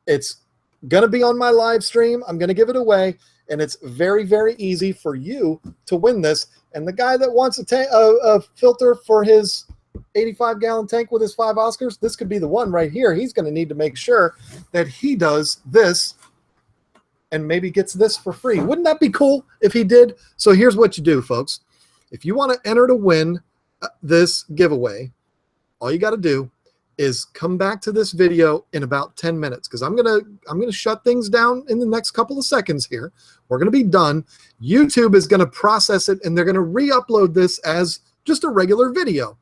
It's going to be on my live stream. I'm going to give it away, and it's very, very easy for you to win this. And the guy that wants a filter for his 85-gallon tank with his 5 Oscars, this could be the one right here. He's going to need to make sure that he does this and maybe gets this for free. Wouldn't that be cool if he did? So here's what you do, folks. If you want to enter to win this giveaway, all you got to do is come back to this video in about 10 minutes, because I'm gonna shut things down in the next couple of seconds here. We're gonna be done. YouTube is gonna process it, and they're gonna re-upload this as just a regular video.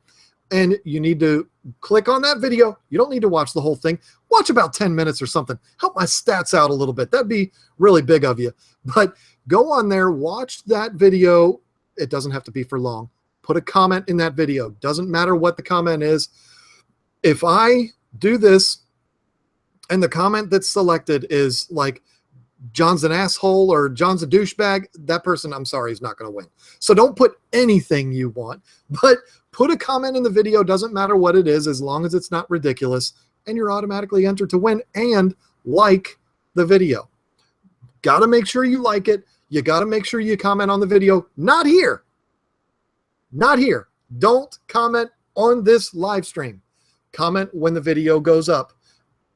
And you need to click on that video. You don't need to watch the whole thing. Watch about 10 minutes or something. Help my stats out a little bit. That'd be really big of you. But go on there, watch that video. It doesn't have to be for long. Put a comment in that video. Doesn't matter what the comment is. If I do this and the comment that's selected is like, John's an asshole or John's a douchebag, that person, I'm sorry, is not going to win. So don't put anything you want, but put a comment in the video. Doesn't matter what it is, as long as it's not ridiculous, and you're automatically entered to win. And like the video. Got to make sure you like it. You got to make sure you comment on the video. Not here. Not here. Don't comment on this live stream. Comment when the video goes up,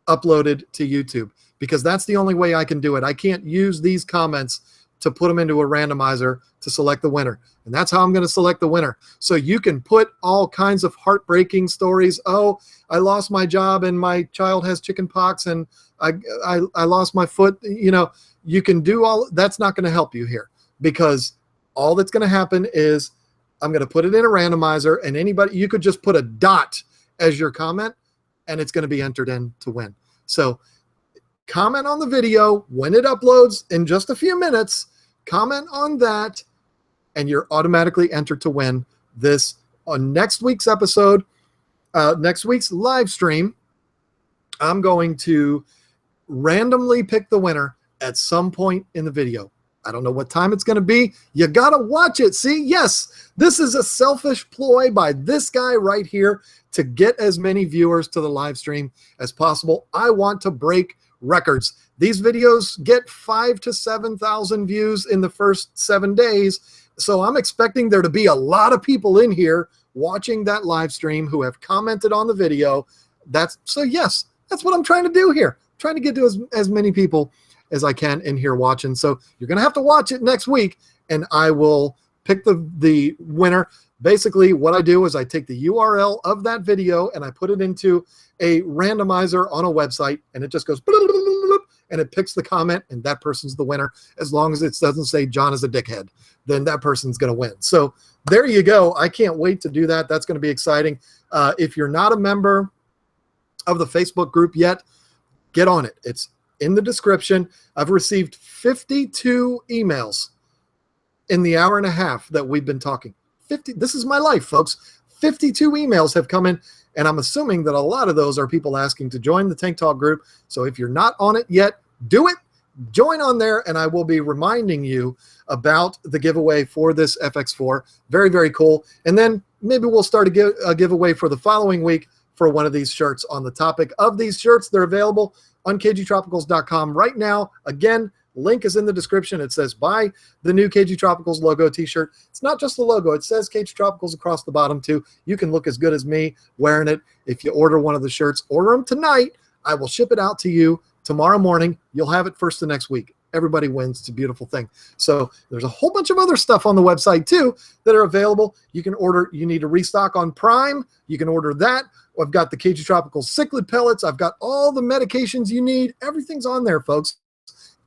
uploaded to YouTube, because that's the only way I can do it. I can't use these comments to put them into a randomizer to select the winner. And that's how I'm going to select the winner. So you can put all kinds of heartbreaking stories. Oh, I lost my job and my child has chicken pox and I lost my foot. You can do all. That's not going to help you here, because all that's going to happen is I'm going to put it in a randomizer, and anybody, you could just put a dot as your comment, and it's going to be entered in to win. So comment on the video when it uploads in just a few minutes. Comment on that, and you're automatically entered to win this on next week's episode, next week's live stream. I'm going to randomly pick the winner at some point in the video. I don't know what time it's going to be. You got to watch it. See, yes, this is a selfish ploy by this guy right here to get as many viewers to the live stream as possible. I want to break records. These videos get 5,000 to 7,000 views in the first 7 days. So I'm expecting there to be a lot of people in here watching that live stream who have commented on the video. So yes, that's what I'm trying to do here. I'm trying to get to as many people as I can in here watching. So you're going to have to watch it next week, and I will pick the winner. Basically, what I do is I take the URL of that video and I put it into a randomizer on a website, and it just goes, and it picks the comment, and that person's the winner. As long as it doesn't say John is a dickhead, then that person's going to win. So there you go. I can't wait to do that. That's going to be exciting. If you're not a member of the Facebook group yet, get on it. It's in the description. I've received 52 emails in the hour and a half that we've been talking. This is my life, folks. 52 emails have come in, and I'm assuming that a lot of those are people asking to join the Tank Talk group. So if you're not on it yet, do it. Join on there, and I will be reminding you about the giveaway for this FX4. Very, very cool. And then maybe we'll start a giveaway for the following week for one of these shirts. On the topic of these shirts, they're available on KGTropicals.com right now. Again, link is in the description. It says buy the new KGTropicals logo t-shirt. It's not just the logo. It says KGTropicals across the bottom too. You can look as good as me wearing it. If you order one of the shirts, order them tonight. I will ship it out to you tomorrow morning. You'll have it first the next week. Everybody wins. It's a beautiful thing. So there's a whole bunch of other stuff on the website too that are available. You can order. You need to restock on Prime. You can order that. I've got the KGTropicals cichlid pellets. I've got all the medications you need. Everything's on there, folks.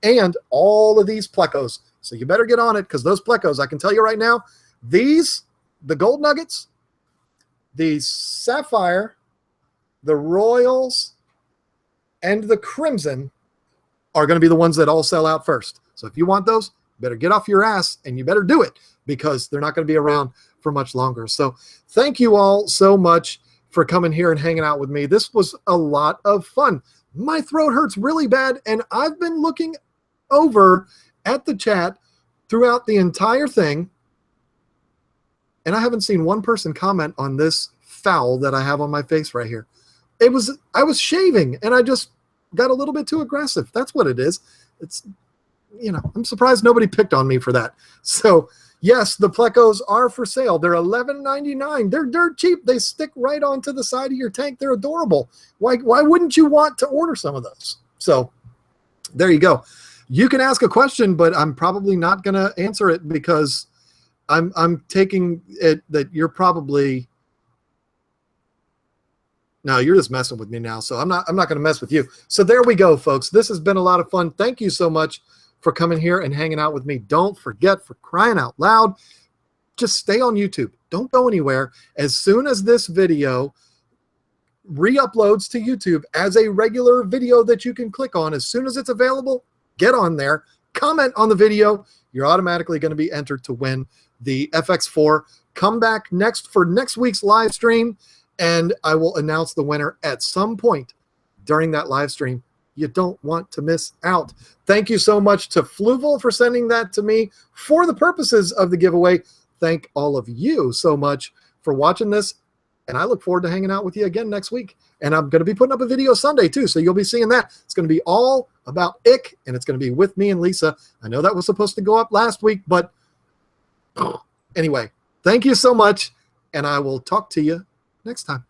And all of these plecos. So you better get on it, because those plecos, I can tell you right now, these, the gold nuggets, the sapphire, the royals, and the crimson are going to be the ones that all sell out first. So if you want those, you better get off your ass, and you better do it, because they're not going to be around for much longer. So thank you all so much for coming here and hanging out with me. This was a lot of fun. My throat hurts really bad, and I've been looking over at the chat throughout the entire thing, and I haven't seen one person comment on this foul that I have on my face right here. I was shaving, and I just got a little bit too aggressive. That's what it is. It's, I'm surprised nobody picked on me for that. So yes, the plecos are for sale. They're $11.99. They're dirt cheap. They stick right onto the side of your tank. They're adorable. Why wouldn't you want to order some of those? So there you go. You can ask a question, but I'm probably not going to answer it, because I'm taking it that you're probably, no, you're just messing with me now. So I'm not going to mess with you. So there we go, folks. This has been a lot of fun. Thank you so much for coming here and hanging out with me. Don't forget, for crying out loud, just stay on YouTube. Don't go anywhere. As soon as this video re-uploads to YouTube as a regular video that you can click on, as soon as it's available, get on there, comment on the video. You're automatically going to be entered to win the FX4. Come back for next week's live stream, and I will announce the winner at some point during that live stream. You don't want to miss out. Thank you so much to Fluval for sending that to me for the purposes of the giveaway. Thank all of you so much for watching this, and I look forward to hanging out with you again next week. And I'm going to be putting up a video Sunday too, so you'll be seeing that. It's going to be all about ick, and it's going to be with me and Lisa. I know that was supposed to go up last week, but anyway, thank you so much, and I will talk to you next time.